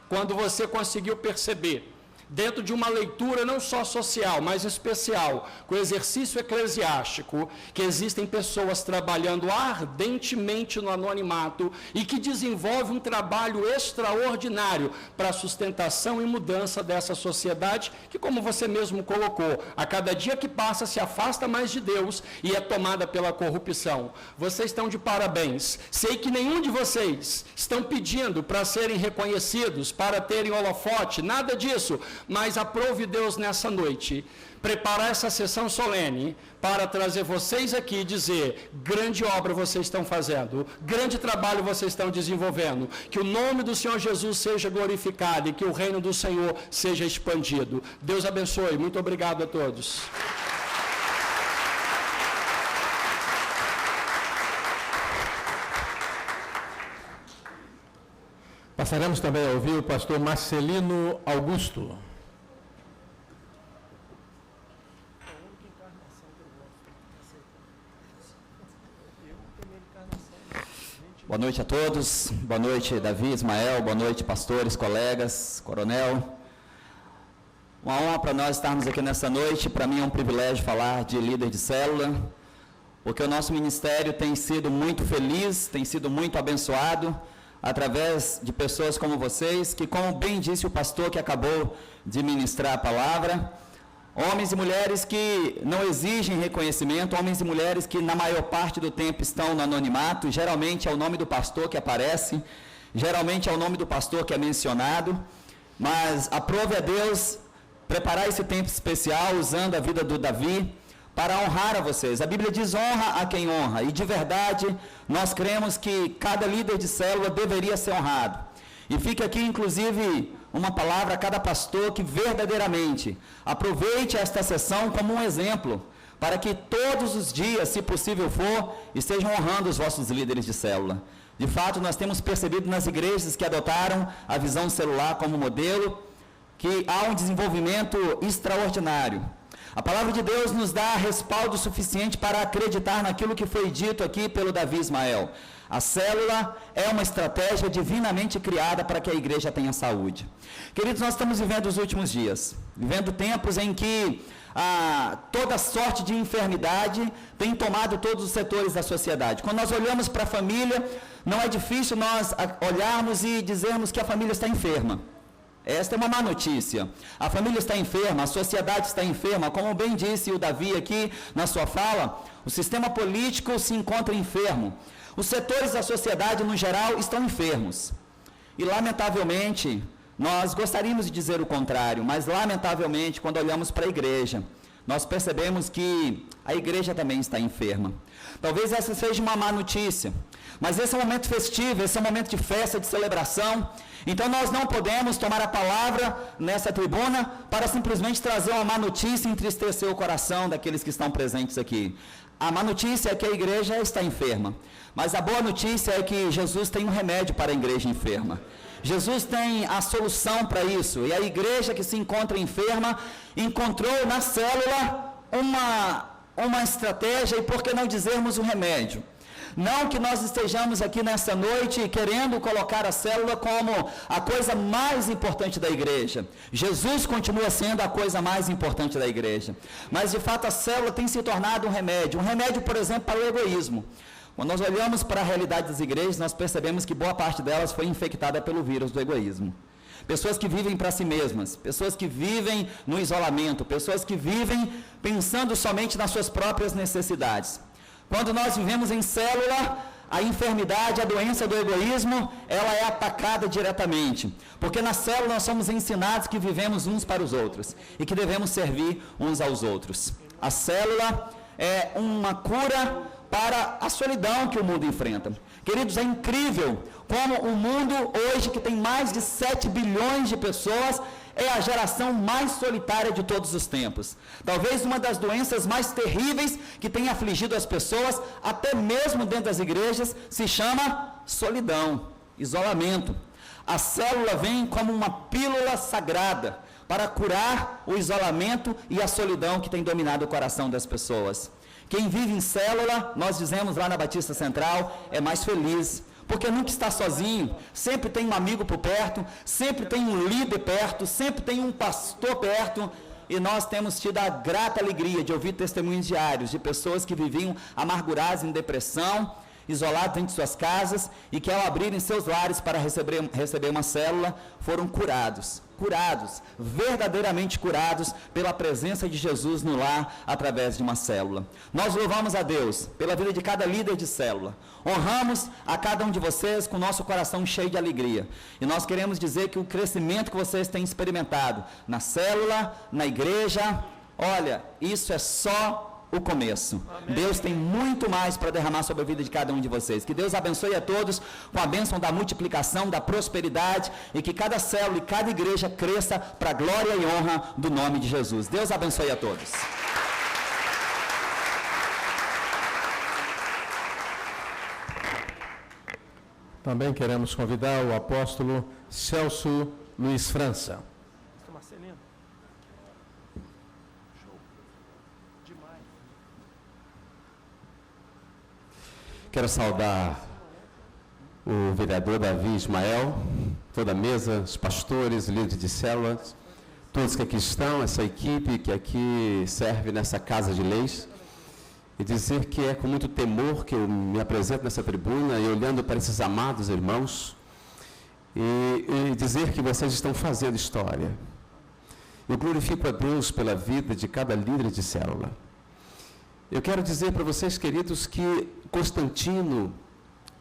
quando você conseguiu perceber, dentro de uma leitura não só social, mas especial, com o exercício eclesiástico, que existem pessoas trabalhando ardentemente no anonimato e que desenvolvem um trabalho extraordinário para a sustentação e mudança dessa sociedade, que, como você mesmo colocou, a cada dia que passa se afasta mais de Deus e é tomada pela corrupção. Vocês estão de parabéns. Sei que nenhum de vocês estão pedindo para serem reconhecidos, para terem holofote, nada disso. Mas aprove Deus nessa noite, preparar essa sessão solene para trazer vocês aqui e dizer, grande obra vocês estão fazendo, grande trabalho vocês estão desenvolvendo, que o nome do Senhor Jesus seja glorificado e que o reino do Senhor seja expandido. Deus abençoe, muito obrigado a todos. Passaremos também a ouvir o pastor Marcelino Augusto. Boa noite a todos, boa noite Davi, Ismael, boa noite pastores, colegas, coronel. Uma honra para nós estarmos aqui nessa noite, para mim é um privilégio falar de líder de célula, porque o nosso ministério tem sido muito feliz, tem sido muito abençoado, através de pessoas como vocês, que como bem disse o pastor que acabou de ministrar a palavra, homens e mulheres que não exigem reconhecimento, homens e mulheres que na maior parte do tempo estão no anonimato, geralmente é o nome do pastor que aparece, geralmente é o nome do pastor que é mencionado, mas aprove a Deus preparar esse tempo especial usando a vida do Davi para honrar a vocês. A Bíblia diz honra a quem honra, e de verdade nós cremos que cada líder de célula deveria ser honrado. E fica aqui inclusive uma palavra a cada pastor que verdadeiramente aproveite esta sessão como um exemplo, para que todos os dias, se possível for, estejam honrando os vossos líderes de célula. De fato, nós temos percebido nas igrejas que adotaram a visão celular como modelo, que há um desenvolvimento extraordinário. A palavra de Deus nos dá respaldo suficiente para acreditar naquilo que foi dito aqui pelo Davi Ismael. A célula é uma estratégia divinamente criada para que a igreja tenha saúde. Queridos, nós estamos vivendo os últimos dias, vivendo tempos em que toda sorte de enfermidade tem tomado todos os setores da sociedade. Quando nós olhamos para a família, não é difícil nós olharmos e dizermos que a família está enferma. Esta é uma má notícia. A família está enferma, a sociedade está enferma. Como bem disse o Davi aqui na sua fala, o sistema político se encontra enfermo. Os setores da sociedade, no geral, estão enfermos. E, lamentavelmente, nós gostaríamos de dizer o contrário, mas, lamentavelmente, quando olhamos para a igreja, nós percebemos que a igreja também está enferma. Talvez essa seja uma má notícia, mas esse é um momento festivo, esse é um momento de festa, de celebração. Então nós não podemos tomar a palavra nessa tribuna para simplesmente trazer uma má notícia e entristecer o coração daqueles que estão presentes aqui. A má notícia é que a igreja está enferma, mas a boa notícia é que Jesus tem um remédio para a igreja enferma. Jesus tem a solução para isso, e a igreja que se encontra enferma encontrou na célula uma estratégia, e por que não dizermos um remédio? Não que nós estejamos aqui nessa noite querendo colocar a célula como a coisa mais importante da igreja. Jesus continua sendo a coisa mais importante da igreja. Mas, de fato, a célula tem se tornado um remédio, por exemplo, para o egoísmo. Quando nós olhamos para a realidade das igrejas, nós percebemos que boa parte delas foi infectada pelo vírus do egoísmo. Pessoas que vivem para si mesmas, pessoas que vivem no isolamento, pessoas que vivem pensando somente nas suas próprias necessidades. Quando nós vivemos em célula, a enfermidade, a doença do egoísmo, ela é atacada diretamente. Porque na célula nós somos ensinados que vivemos uns para os outros e que devemos servir uns aos outros. A célula é uma cura para a solidão que o mundo enfrenta. Queridos, é incrível como o mundo hoje, que tem mais de 7 bilhões de pessoas, é a geração mais solitária de todos os tempos. Talvez uma das doenças mais terríveis que tem afligido as pessoas, até mesmo dentro das igrejas, se chama solidão, isolamento. A célula vem como uma pílula sagrada para curar o isolamento e a solidão que tem dominado o coração das pessoas. Quem vive em célula, nós dizemos lá na Batista Central, é mais feliz, porque nunca está sozinho, sempre tem um amigo por perto, sempre tem um líder perto, sempre tem um pastor perto, e nós temos tido a grata alegria de ouvir testemunhos diários de pessoas que viviam amarguradas em depressão, isolados dentro de suas casas, e que ao abrirem seus lares para receber uma célula, foram curados, verdadeiramente curados pela presença de Jesus no lar, através de uma célula. Nós louvamos a Deus pela vida de cada líder de célula, honramos a cada um de vocês com o nosso coração cheio de alegria, e nós queremos dizer que o crescimento que vocês têm experimentado na célula, na igreja, olha, isso é só o começo. Amém. Deus tem muito mais para derramar sobre a vida de cada um de vocês. Que Deus abençoe a todos com a bênção da multiplicação, da prosperidade, e que cada célula e cada igreja cresça para a glória e honra do nome de Jesus. Deus abençoe a todos. Também queremos convidar o apóstolo Celso Luiz França. Marcelino. Show. Demais. Quero saudar o vereador Davi Ismael, toda a mesa, os pastores, líderes de células, todos que aqui estão, essa equipe que aqui serve nessa casa de leis, e dizer que é com muito temor que eu me apresento nessa tribuna e olhando para esses amados irmãos e dizer que vocês estão fazendo história. Eu glorifico a Deus pela vida de cada líder de célula. Eu quero dizer para vocês, queridos, que Constantino,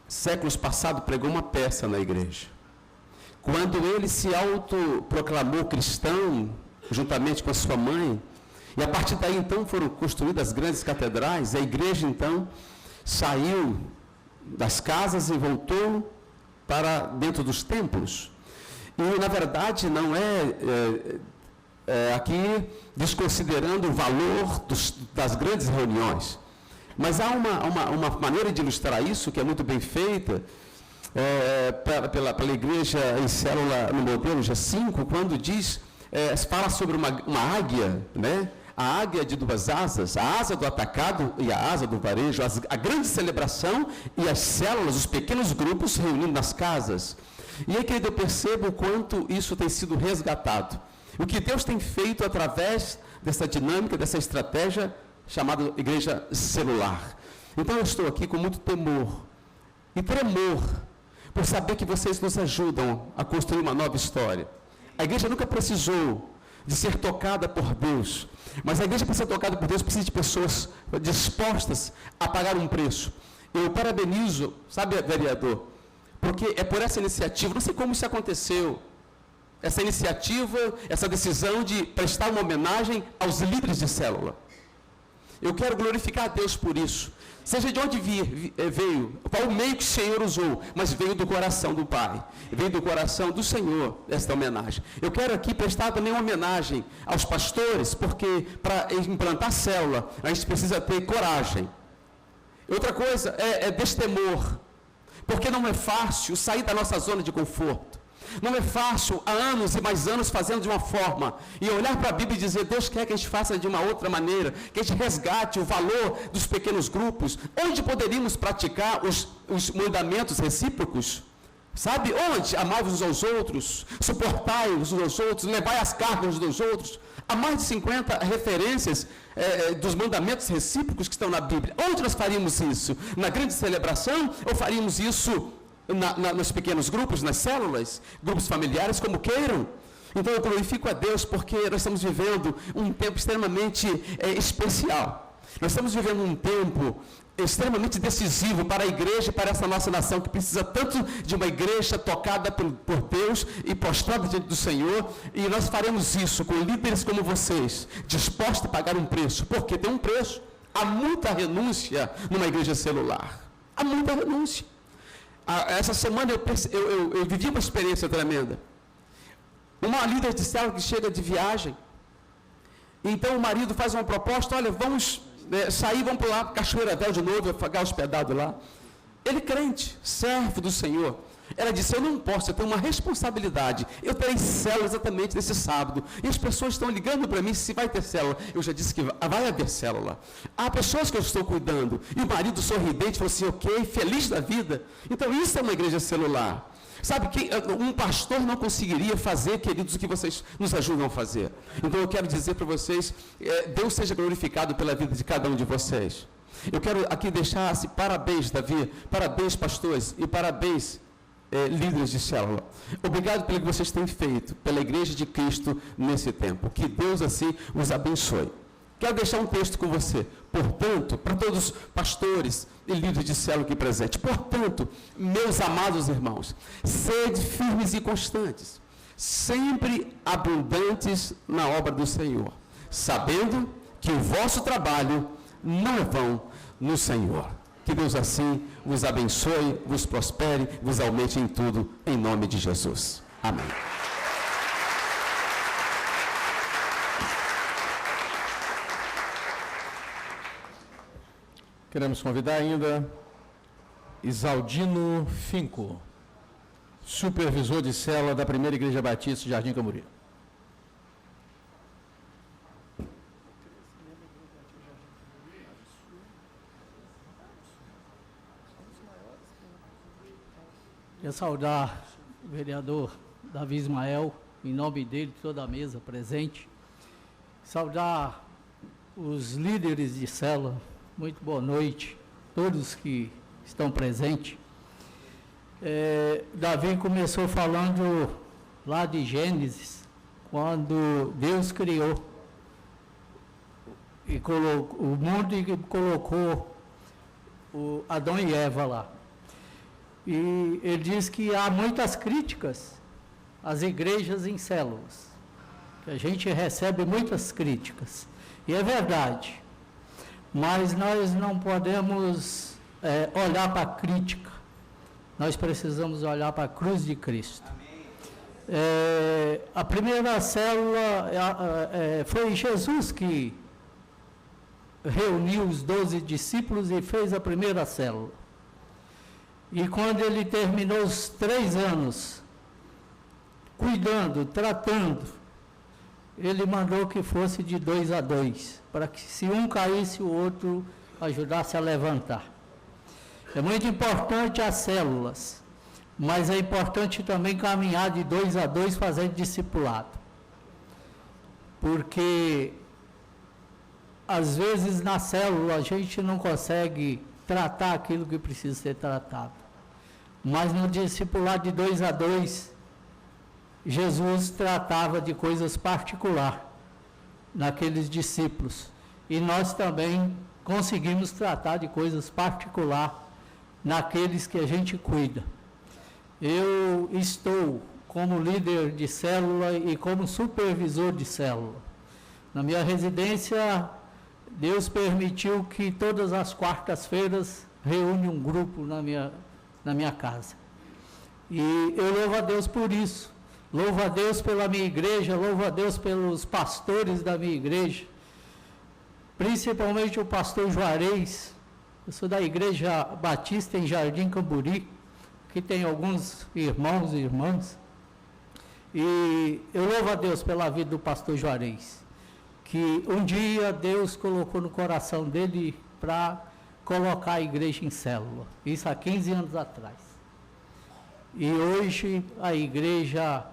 séculos passados, pregou uma peça na igreja. Quando ele se autoproclamou cristão, juntamente com a sua mãe, e a partir daí, então, foram construídas grandes catedrais. A igreja, então, saiu das casas e voltou para dentro dos templos. E, na verdade, não aqui desconsiderando o valor das grandes reuniões. Mas há uma maneira de ilustrar isso, que é muito bem feita, pela igreja em célula, no modelo G5, quando fala sobre uma águia, né? A águia de duas asas, a asa do atacado e a asa do varejo, a grande celebração e as células, os pequenos grupos se reunindo nas casas. E aí, querido, eu percebo o quanto isso tem sido resgatado. O que Deus tem feito através dessa dinâmica, dessa estratégia chamada igreja celular. Então eu estou aqui com muito temor e tremor por saber que vocês nos ajudam a construir uma nova história. A igreja nunca precisou de ser tocada por Deus, mas a igreja, para ser tocada por Deus, precisa de pessoas dispostas a pagar um preço. Eu parabenizo, sabe, vereador, porque é por essa iniciativa, não sei como isso aconteceu, essa iniciativa, essa decisão de prestar uma homenagem aos líderes de célula. Eu quero glorificar a Deus por isso. Seja de onde veio, qual o meio que o Senhor usou, mas veio do coração do Pai, veio do coração do Senhor esta homenagem. Eu quero aqui prestar também uma homenagem aos pastores, porque para implantar célula, a gente precisa ter coragem. Outra coisa é destemor, porque não é fácil sair da nossa zona de conforto. Não é fácil, há anos e mais anos, fazendo de uma forma, e olhar para a Bíblia e dizer, Deus quer que a gente faça de uma outra maneira, que a gente resgate o valor dos pequenos grupos, onde poderíamos praticar os mandamentos recíprocos, sabe? Onde? Amai-vos uns aos outros, suportai-vos uns aos outros, levai as cargas uns dos outros. Há mais de 50 referências dos mandamentos recíprocos que estão na Bíblia. Onde nós faríamos isso? Na grande celebração, ou faríamos isso nos pequenos grupos, nas células, grupos familiares, como queiram? Então eu glorifico a Deus porque nós estamos vivendo um tempo extremamente especial. Nós estamos vivendo um tempo extremamente decisivo para a igreja e para essa nossa nação, que precisa tanto de uma igreja tocada por Deus e prostrada diante do Senhor, e nós faremos isso com líderes como vocês, dispostos a pagar um preço, porque tem um preço. Há muita renúncia numa igreja celular. Há muita renúncia. Essa semana eu vivi uma experiência tremenda. Uma líder de célula que chega de viagem, então o marido faz uma proposta, olha, vamos sair, vamos para lá, Cachoeira Velha de novo, ficar hospedado lá. Ele crente, servo do Senhor. Ela disse, eu não posso, eu tenho uma responsabilidade, eu terei célula exatamente nesse sábado, e as pessoas estão ligando para mim se vai ter célula. Eu já disse que vai haver célula. Há pessoas que eu estou cuidando, e o marido sorridente falou assim, ok, feliz da vida. Então isso é uma igreja celular. Sabe que um pastor não conseguiria fazer, queridos, o que vocês nos ajudam a fazer. Então eu quero dizer para vocês, Deus seja glorificado pela vida de cada um de vocês. Eu quero aqui deixar assim, parabéns, Davi, parabéns, pastores, e parabéns, líderes de célula. Obrigado pelo que vocês têm feito pela Igreja de Cristo nesse tempo. Que Deus assim os abençoe. Quero deixar um texto com você. Portanto, para todos os pastores e líderes de célula aqui presentes, portanto, meus amados irmãos, sede firmes e constantes, sempre abundantes na obra do Senhor, sabendo que o vosso trabalho não é vão no Senhor. Que Deus assim vos abençoe, vos prospere, vos aumente em tudo, em nome de Jesus. Amém. Queremos convidar ainda Isaldino Finco. supervisor de célula da Primeira Igreja Batista, Jardim Camburi. Quero saudar o vereador Davi Ismael, em nome dele, toda a mesa presente. Saudar os líderes de célula, muito boa noite, todos que estão presentes. Davi começou falando lá de Gênesis, quando Deus criou e colocou o mundo e colocou Adão e Eva lá. E ele diz que há muitas críticas às igrejas em células, que a gente recebe muitas críticas, e é verdade, mas nós não podemos olhar para a crítica, nós precisamos olhar para a cruz de Cristo. A primeira célula foi Jesus que reuniu os 12 discípulos e fez a primeira célula. E quando ele terminou os 3 anos, cuidando, tratando, ele mandou que fosse de 2 a 2, para que se um caísse, o outro ajudasse a levantar. É muito importante as células, mas é importante também caminhar de 2 a 2 fazendo discipulado. Porque, às vezes, na célula, a gente não consegue tratar aquilo que precisa ser tratado. Mas no discipulado de 2 a 2, Jesus tratava de coisas particulares naqueles discípulos. E nós também conseguimos tratar de coisas particulares naqueles que a gente cuida. Eu estou como líder de célula e como supervisor de célula. Na minha residência, Deus permitiu que todas as quartas-feiras reúne um grupo na minha casa. E eu louvo a Deus por isso. Louvo a Deus pela minha igreja, louvo a Deus pelos pastores da minha igreja, principalmente o pastor Juarez. Eu sou da Igreja Batista em Jardim Camburi, que tem alguns irmãos e irmãs. E eu louvo a Deus pela vida do pastor Juarez, que um dia Deus colocou no coração dele para colocar a igreja em célula. Isso há 15 anos atrás. E hoje a igreja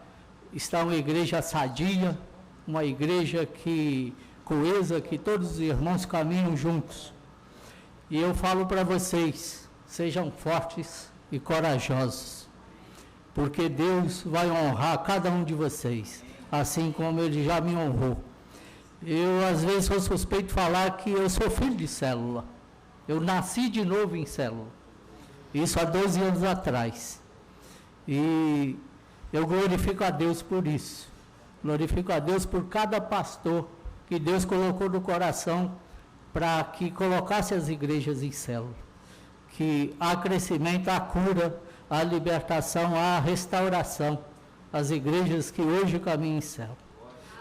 está uma igreja sadia, uma igreja que coesa, que todos os irmãos caminham juntos. E eu falo para vocês, sejam fortes e corajosos, porque Deus vai honrar cada um de vocês, assim como Ele já me honrou. Eu, às vezes, sou suspeito de falar que eu sou filho de célula. Eu nasci de novo em célula, isso há 12 anos atrás. E eu glorifico a Deus por isso. Glorifico a Deus por cada pastor que Deus colocou no coração para que colocasse as igrejas em célula. Que há crescimento, há cura, há libertação, há restauração. As igrejas que hoje caminham em célula.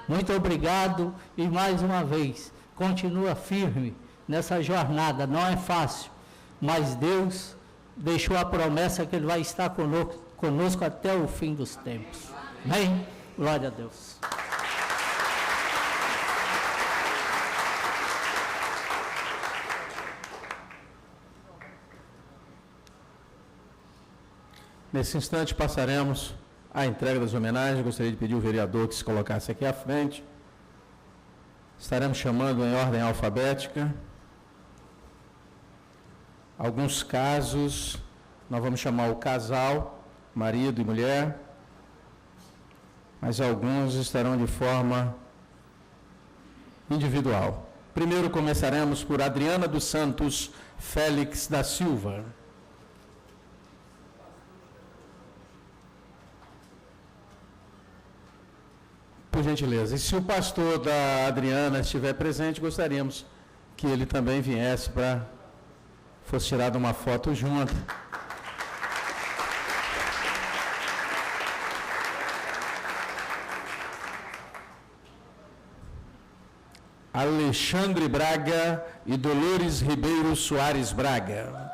Muito obrigado e mais uma vez, continua firme nessa jornada. Não é fácil, mas Deus deixou a promessa que Ele vai estar conosco até o fim dos tempos. Amém? Glória a Deus. Nesse instante passaremos à entrega das homenagens. Gostaria de pedir ao vereador que se colocasse aqui à frente. Estaremos chamando em ordem alfabética. Alguns casos, nós vamos chamar o casal, marido e mulher, mas alguns estarão de forma individual. Primeiro começaremos por Adriana dos Santos Félix da Silva. Por gentileza. E se o pastor da Adriana estiver presente, gostaríamos que ele também viesse para fosse tirada uma foto junto. Alexandre Braga e Dolores Ribeiro Soares Braga.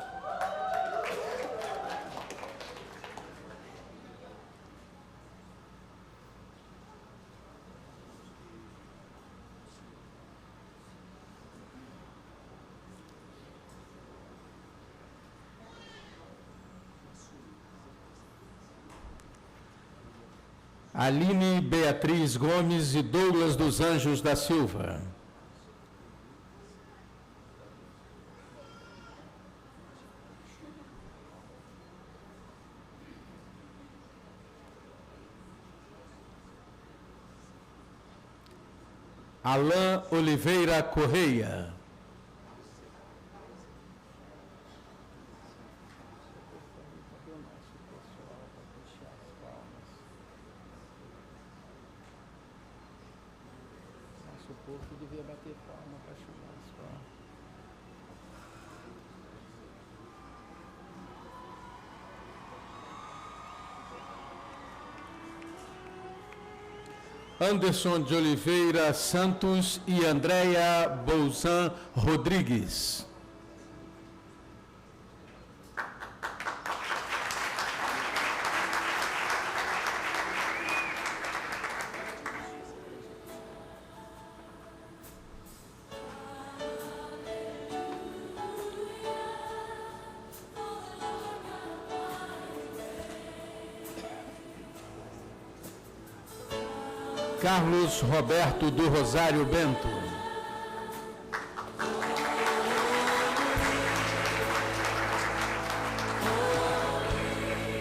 Aline Beatriz Gomes e Douglas dos Anjos da Silva. Alain Oliveira Correia. Anderson de Oliveira Santos e Andréia Bolzan Rodrigues. Carlos Roberto do Rosário Bento.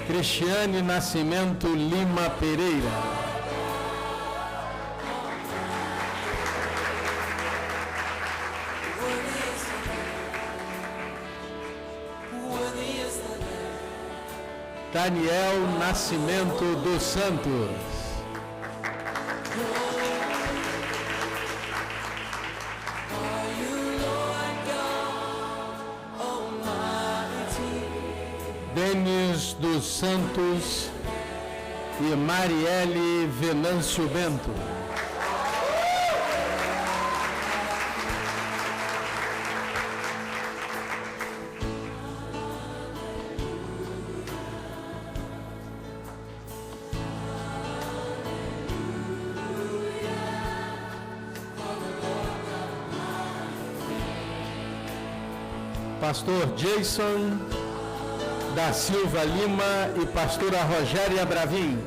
Cristiane Nascimento Lima Pereira. Daniel Nascimento dos Santos. Denis dos Santos e Marielle Venâncio Bento. Pastor Jason da Silva Lima e pastora Rogéria Bravin.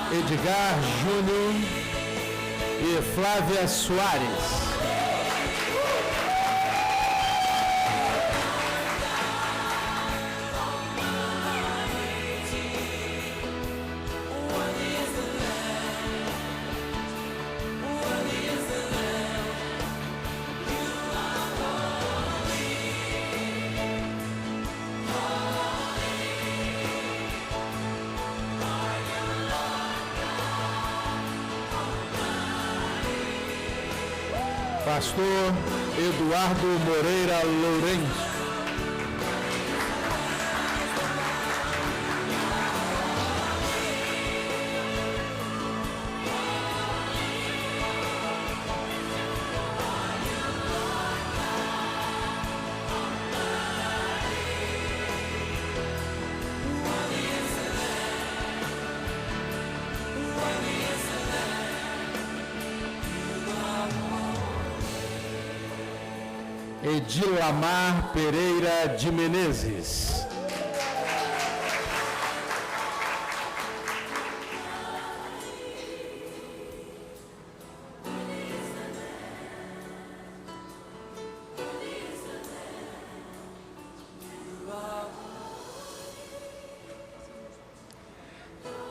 Edgar Júnior e Flávia Soares. Pastor Eduardo Moreira Lourenço. Edilamar Pereira de Menezes.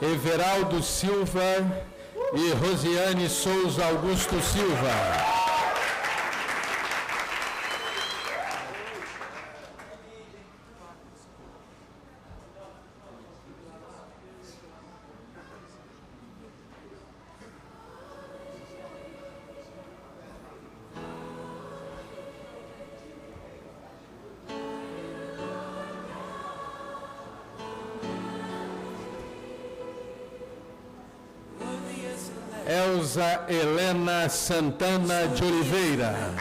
Everaldo Silva e Rosiane Souza Augusto Silva. Neuza Helena Santana de Oliveira.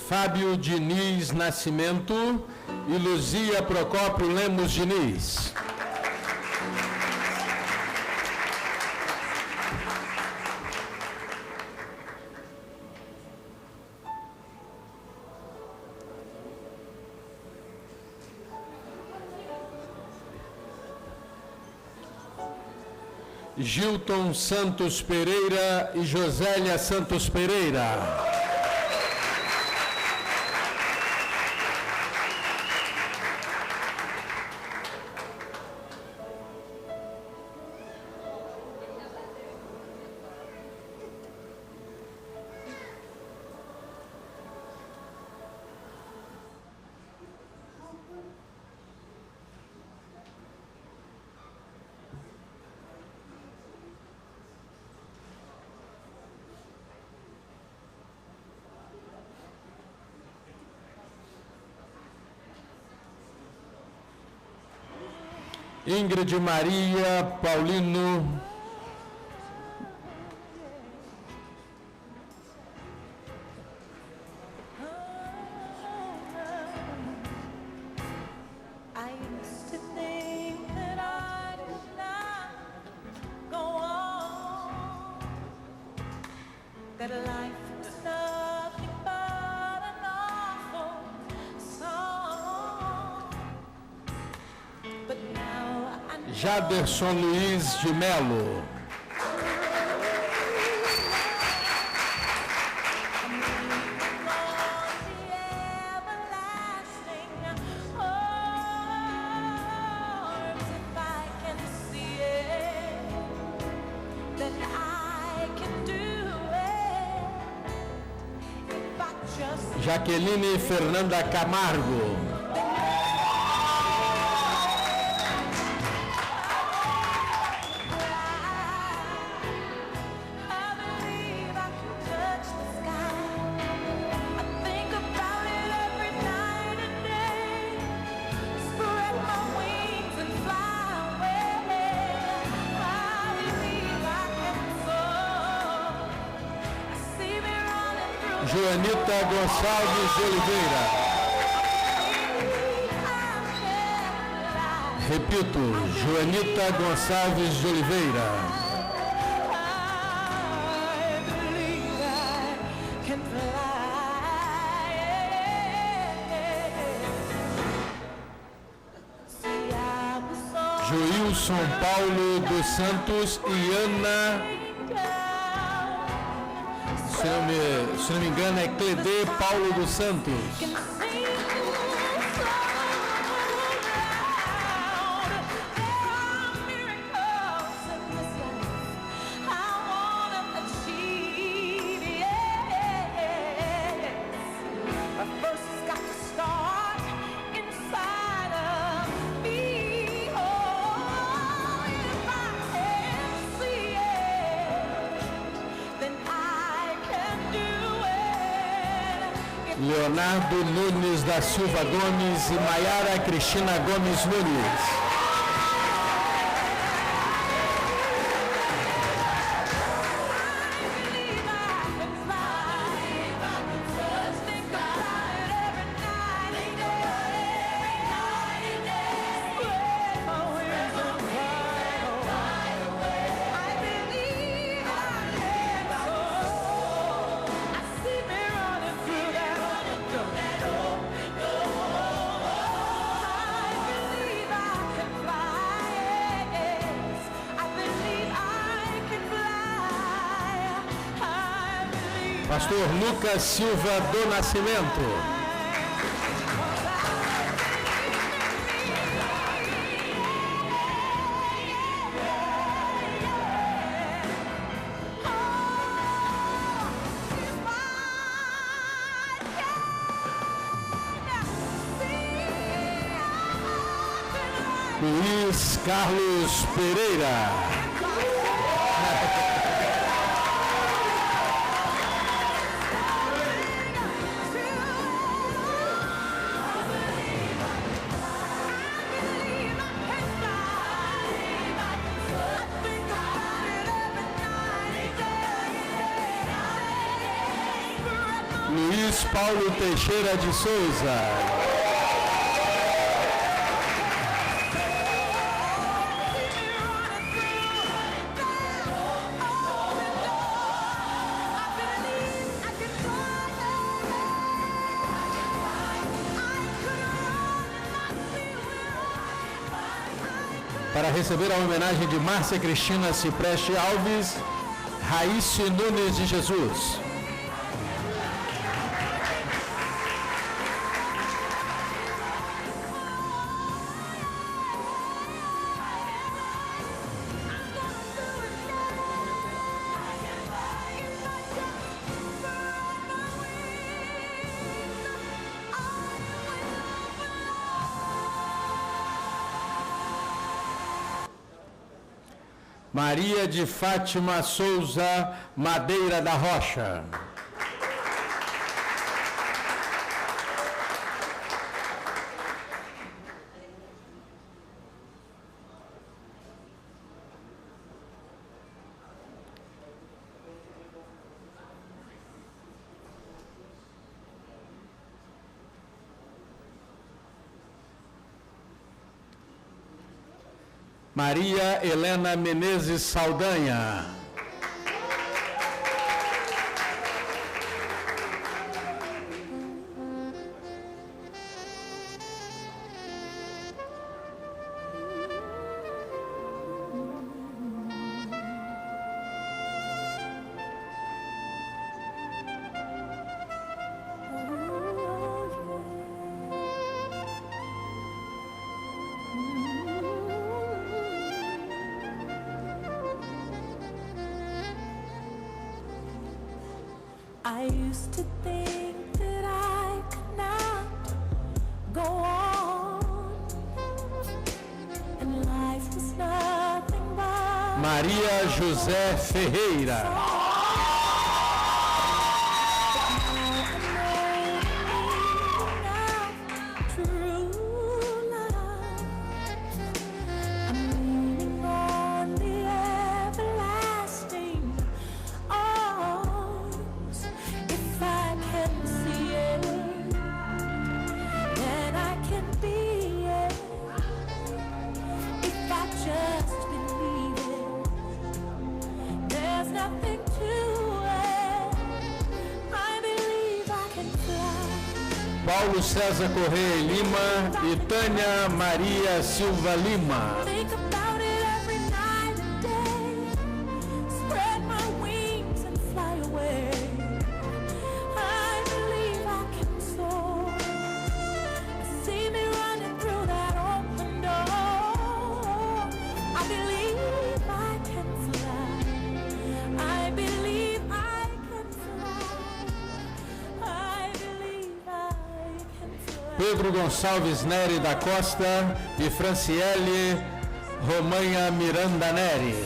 Fábio Diniz Nascimento e Luzia Procópio Lemos Diniz. Gilton Santos Pereira e Josélia Santos Pereira. Ingrid Maria Paulino. Jaderson Luiz de Melo. Jaqueline Fernanda Camargo. Joanita Gonçalves de Oliveira. Repito, Joanita Gonçalves de Oliveira. Joilson Paulo dos Santos e Ana. Se não me engano, é Cledê Paulo dos Santos. Leonardo Nunes da Silva Gomes e Maiara Cristina Gomes Nunes. Pastor Lucas Silva do Nascimento. Luiz Carlos Pereira. Luiz Paulo Teixeira de Souza. Para receber a homenagem de Márcia Cristina Cipreste Alves, Raísse Nunes de Jesus. Maria de Fátima Souza Madeira da Rocha. Maria Helena Menezes Saldanha. I used to think that I could not go on, and life was nothing but Maria José Ferreira. Paulo César Correia Lima e Tânia Maria Silva Lima. think about it every night and day, spread my wings and fly away. I believe I can soar. See me running through that open door. I believe I can fly. I believe I can fly. I believe I can fly. Pedro Gonçalves Neri da Costa e Franciele Romanha Miranda Neri.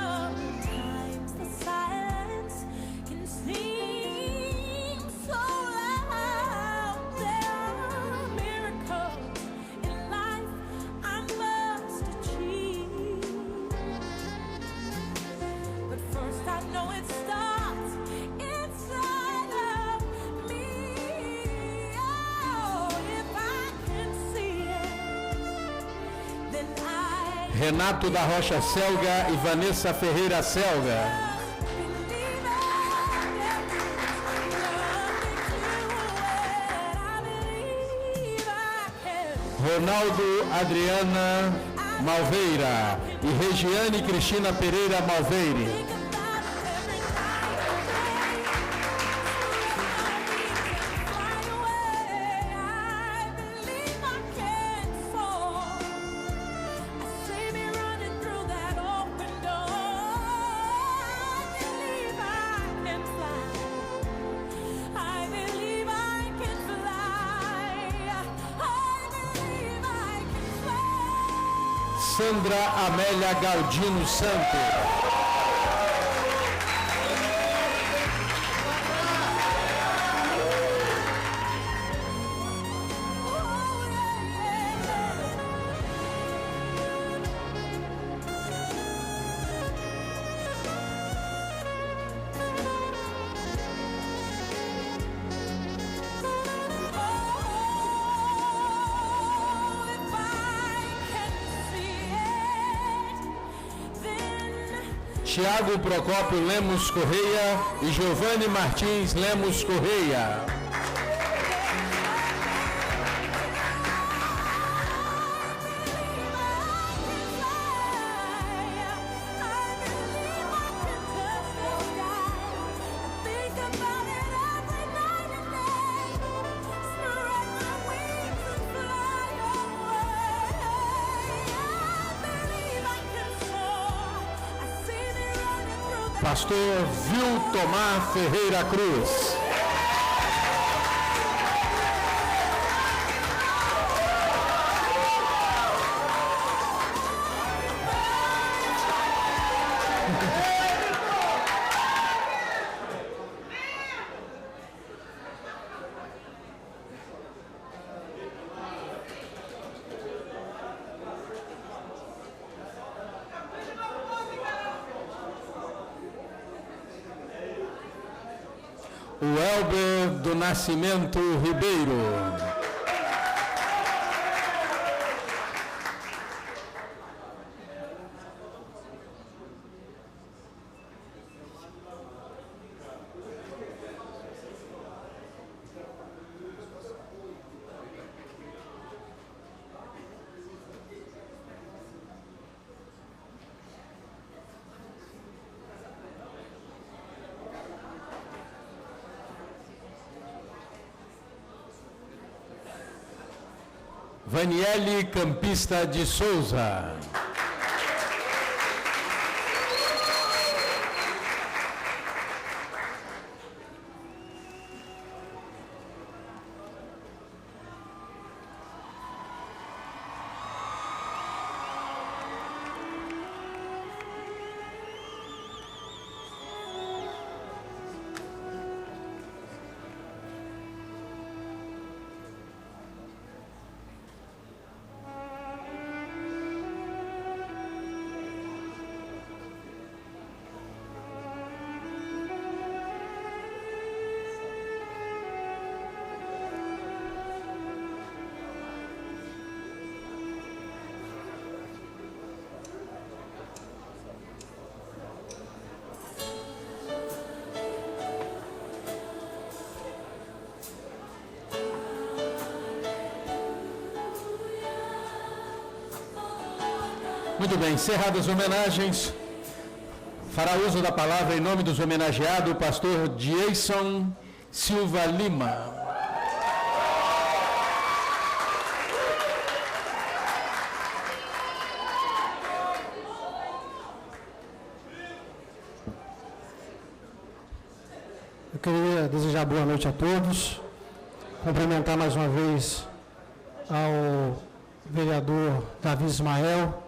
Sometimes the silence can seem so loud. There are miracles in life I must achieve. But first I know it starts inside of me. Oh, if I can see it, then I Renato da Rocha Selga e Vanessa Ferreira Selga. Ronaldo Adriana Malveira e Regiane Cristina Pereira Malveire. I Sandra Amélia Galdino Santos. Tiago Procópio Lemos Correia e Giovanni Martins Lemos Correia. Pastor Viltomar Ferreira Cruz. O Elber do Nascimento Ribeiro. Vaniele Campista de Souza. Muito bem, encerradas as homenagens, fará uso da palavra em nome dos homenageados, o pastor Jason Silva Lima. Eu queria desejar boa noite a todos, cumprimentar mais uma vez ao vereador Davi Ismael.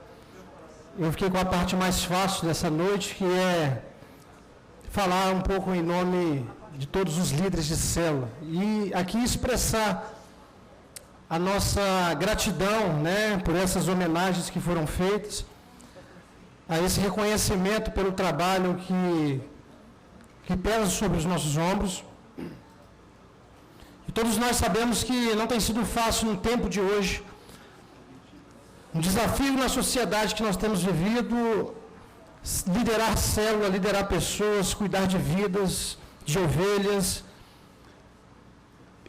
Eu fiquei com a parte mais fácil dessa noite, que é falar um pouco em nome de todos os líderes de célula e aqui expressar a nossa gratidão, né, por essas homenagens que foram feitas, a esse reconhecimento pelo trabalho que pesa sobre os nossos ombros. E todos nós sabemos que não tem sido fácil no tempo de hoje. Um desafio na sociedade que nós temos vivido, liderar célula, liderar pessoas, cuidar de vidas, de ovelhas.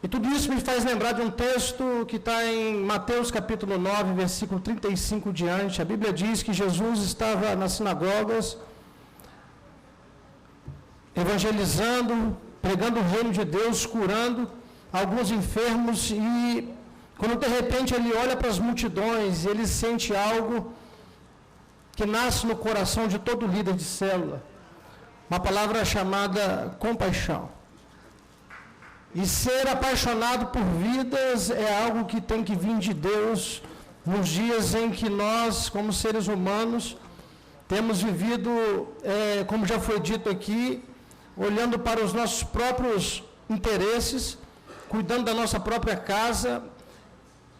E tudo isso me faz lembrar de um texto que está em Mateus capítulo 9, versículo 35 diante. A Bíblia diz que Jesus estava nas sinagogas, evangelizando, pregando o reino de Deus, curando alguns enfermos, e quando de repente ele olha para as multidões, ele sente algo que nasce no coração de todo líder de célula, uma palavra chamada compaixão. E ser apaixonado por vidas é algo que tem que vir de Deus, nos dias em que nós, como seres humanos, temos vivido, como já foi dito aqui, olhando para os nossos próprios interesses, cuidando da nossa própria casa,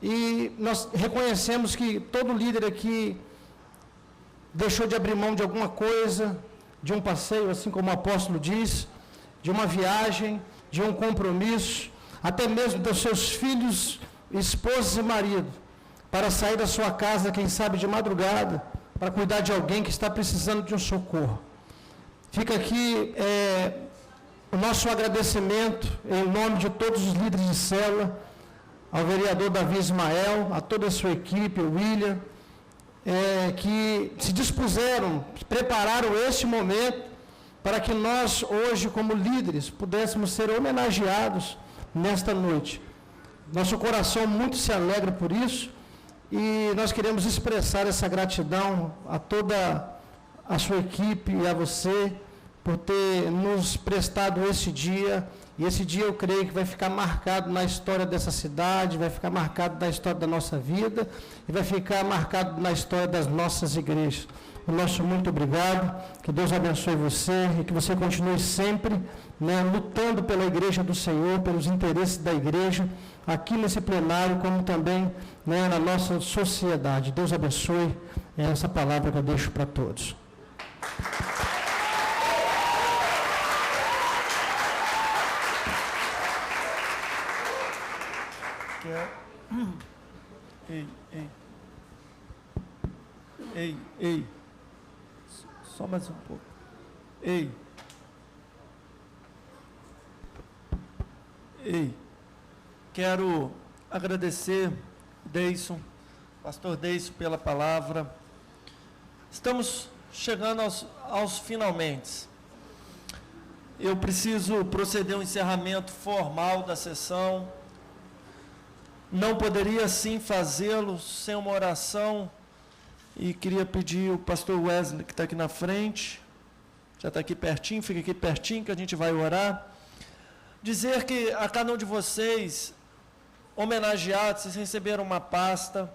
e nós reconhecemos que todo líder aqui deixou de abrir mão de alguma coisa, de um passeio, assim como o apóstolo diz, de uma viagem, de um compromisso, até mesmo dos seus filhos, esposas e marido, para sair da sua casa, quem sabe de madrugada, para cuidar de alguém que está precisando de um socorro. Fica aqui o nosso agradecimento, em nome de todos os líderes de célula, ao vereador Davi Ismael, a toda a sua equipe, o William, que se dispuseram, prepararam este momento para que nós, hoje, como líderes, pudéssemos ser homenageados nesta noite. Nosso coração muito se alegra por isso e nós queremos expressar essa gratidão a toda a sua equipe e a você por ter nos prestado esse dia. E esse dia eu creio que vai ficar marcado na história dessa cidade, vai ficar marcado na história da nossa vida e vai ficar marcado na história das nossas igrejas. O nosso muito obrigado, que Deus abençoe você e que você continue sempre lutando pela igreja do Senhor, pelos interesses da igreja, aqui nesse plenário, como também na nossa sociedade. Deus abençoe, é essa palavra que eu deixo para todos. Ei, só mais um pouco. Quero agradecer pastor Deison, pela palavra. Estamos chegando aos finalmente. Eu preciso proceder ao encerramento formal da sessão. Não poderia, sim, fazê-lo sem uma oração. E queria pedir o pastor Wesley, que está aqui na frente, já está aqui pertinho, fica aqui pertinho, que a gente vai orar. Dizer que a cada um de vocês, homenageados, vocês receberam uma pasta,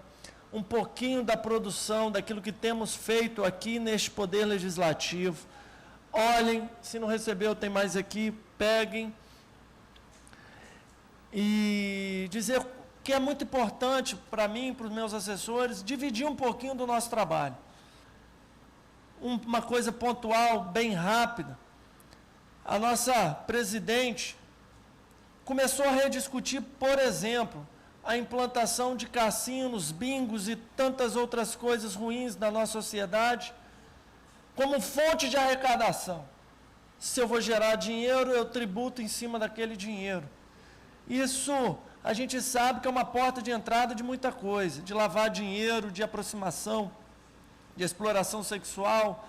um pouquinho da produção, daquilo que temos feito aqui neste Poder Legislativo. Olhem, se não recebeu, tem mais aqui, peguem. E dizer que é muito importante para mim, para os meus assessores, dividir um pouquinho do nosso trabalho. Uma coisa pontual, bem rápida. A nossa presidente começou a rediscutir, por exemplo, a implantação de cassinos, bingos e tantas outras coisas ruins na nossa sociedade, como fonte de arrecadação. Se eu vou gerar dinheiro, eu tributo em cima daquele dinheiro. Isso a gente sabe que é uma porta de entrada de muita coisa, de lavar dinheiro, de aproximação, de exploração sexual,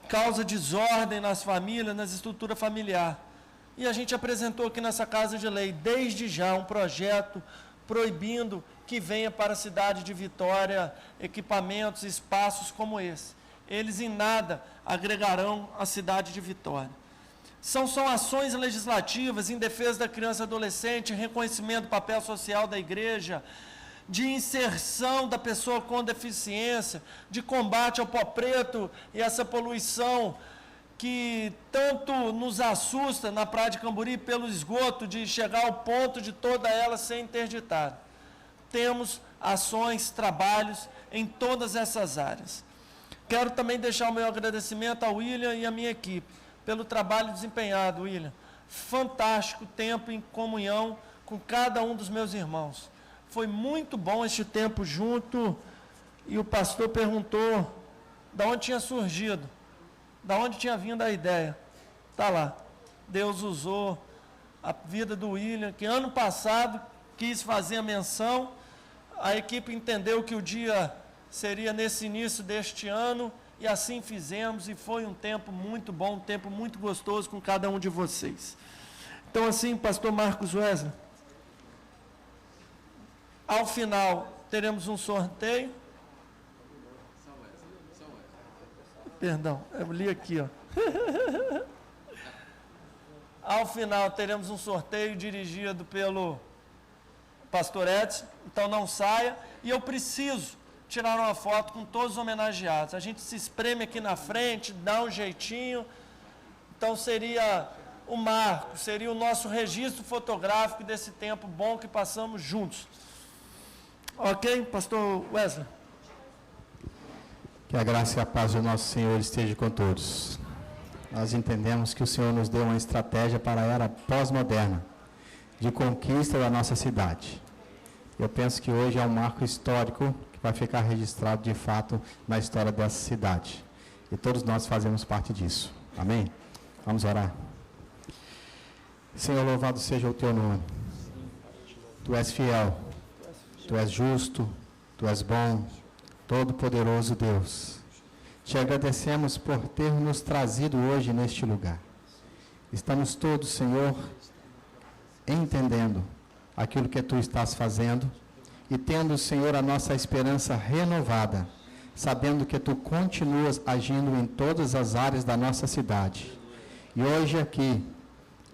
causa desordem nas famílias, nas estruturas familiares. E a gente apresentou aqui nessa Casa de Lei, desde já, um projeto proibindo que venha para a cidade de Vitória equipamentos, espaços como esse. Eles em nada agregarão à cidade de Vitória. São ações legislativas em defesa da criança e adolescente, reconhecimento do papel social da igreja, de inserção da pessoa com deficiência, de combate ao pó preto e essa poluição que tanto nos assusta na Praia de Camburi pelo esgoto, de chegar ao ponto de toda ela ser interditada. Temos ações, trabalhos em todas essas áreas. Quero também deixar o meu agradecimento ao William e à minha equipe pelo trabalho desempenhado, William. Fantástico tempo em comunhão com cada um dos meus irmãos. Foi muito bom este tempo junto, e o pastor perguntou de onde tinha surgido, de onde tinha vindo a ideia. Está lá. Deus usou a vida do William, que ano passado quis fazer a menção, a equipe entendeu que o dia seria nesse início deste ano, e assim fizemos, e foi um tempo muito bom, um tempo muito gostoso com cada um de vocês. Então, assim, pastor Marcos Wesley, ao final teremos um sorteio. Perdão, eu li aqui, ó. Ao final teremos um sorteio dirigido pelo pastor Edson, então não saia. E eu preciso tirar uma foto com todos os homenageados. A gente se espreme aqui na frente, dá um jeitinho. Então seria o marco, seria o nosso registro fotográfico desse tempo bom que passamos juntos. Ok, pastor Wesley? Que a graça e a paz do nosso Senhor esteja com todos. Nós entendemos que o Senhor nos deu uma estratégia para a era pós-moderna, de conquista da nossa cidade. Eu penso que hoje é um marco histórico que vai ficar registrado de fato na história dessa cidade. E todos nós fazemos parte disso. Amém? Vamos orar. Senhor, louvado seja o teu nome. Tu és fiel, tu és justo, tu és bom, todo-poderoso Deus. Te agradecemos por ter nos trazido hoje neste lugar. Estamos todos, Senhor, entendendo aquilo que tu estás fazendo e tendo, Senhor, a nossa esperança renovada, sabendo que tu continuas agindo em todas as áreas da nossa cidade. E hoje aqui,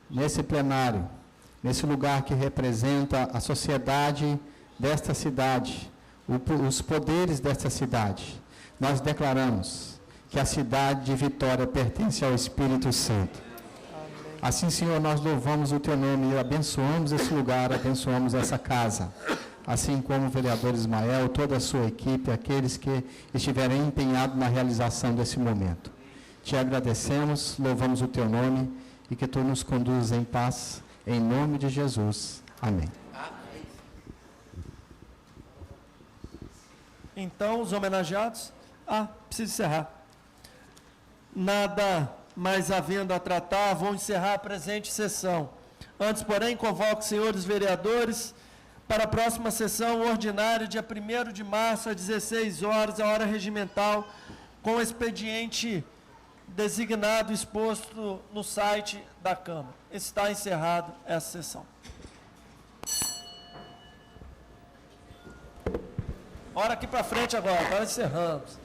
nesse plenário, nesse lugar que representa a sociedade desta cidade, os poderes desta cidade, nós declaramos que a cidade de Vitória pertence ao Espírito Santo. Assim, Senhor, nós louvamos o teu nome e abençoamos esse lugar, abençoamos essa casa. Assim como o vereador Ismael, toda a sua equipe, aqueles que estiverem empenhados na realização desse momento. Te agradecemos, louvamos o teu nome e que tu nos conduzas em paz, em nome de Jesus. Amém. Então, os homenageados? Preciso encerrar. Nada mais havendo a tratar, vou encerrar a presente sessão. Antes, porém, convoco os senhores vereadores para a próxima sessão ordinária, dia 1º de março, às 16 horas, a hora regimental, com o expediente designado, exposto no site da Câmara. Está encerrada essa sessão. Hora aqui para frente agora encerramos.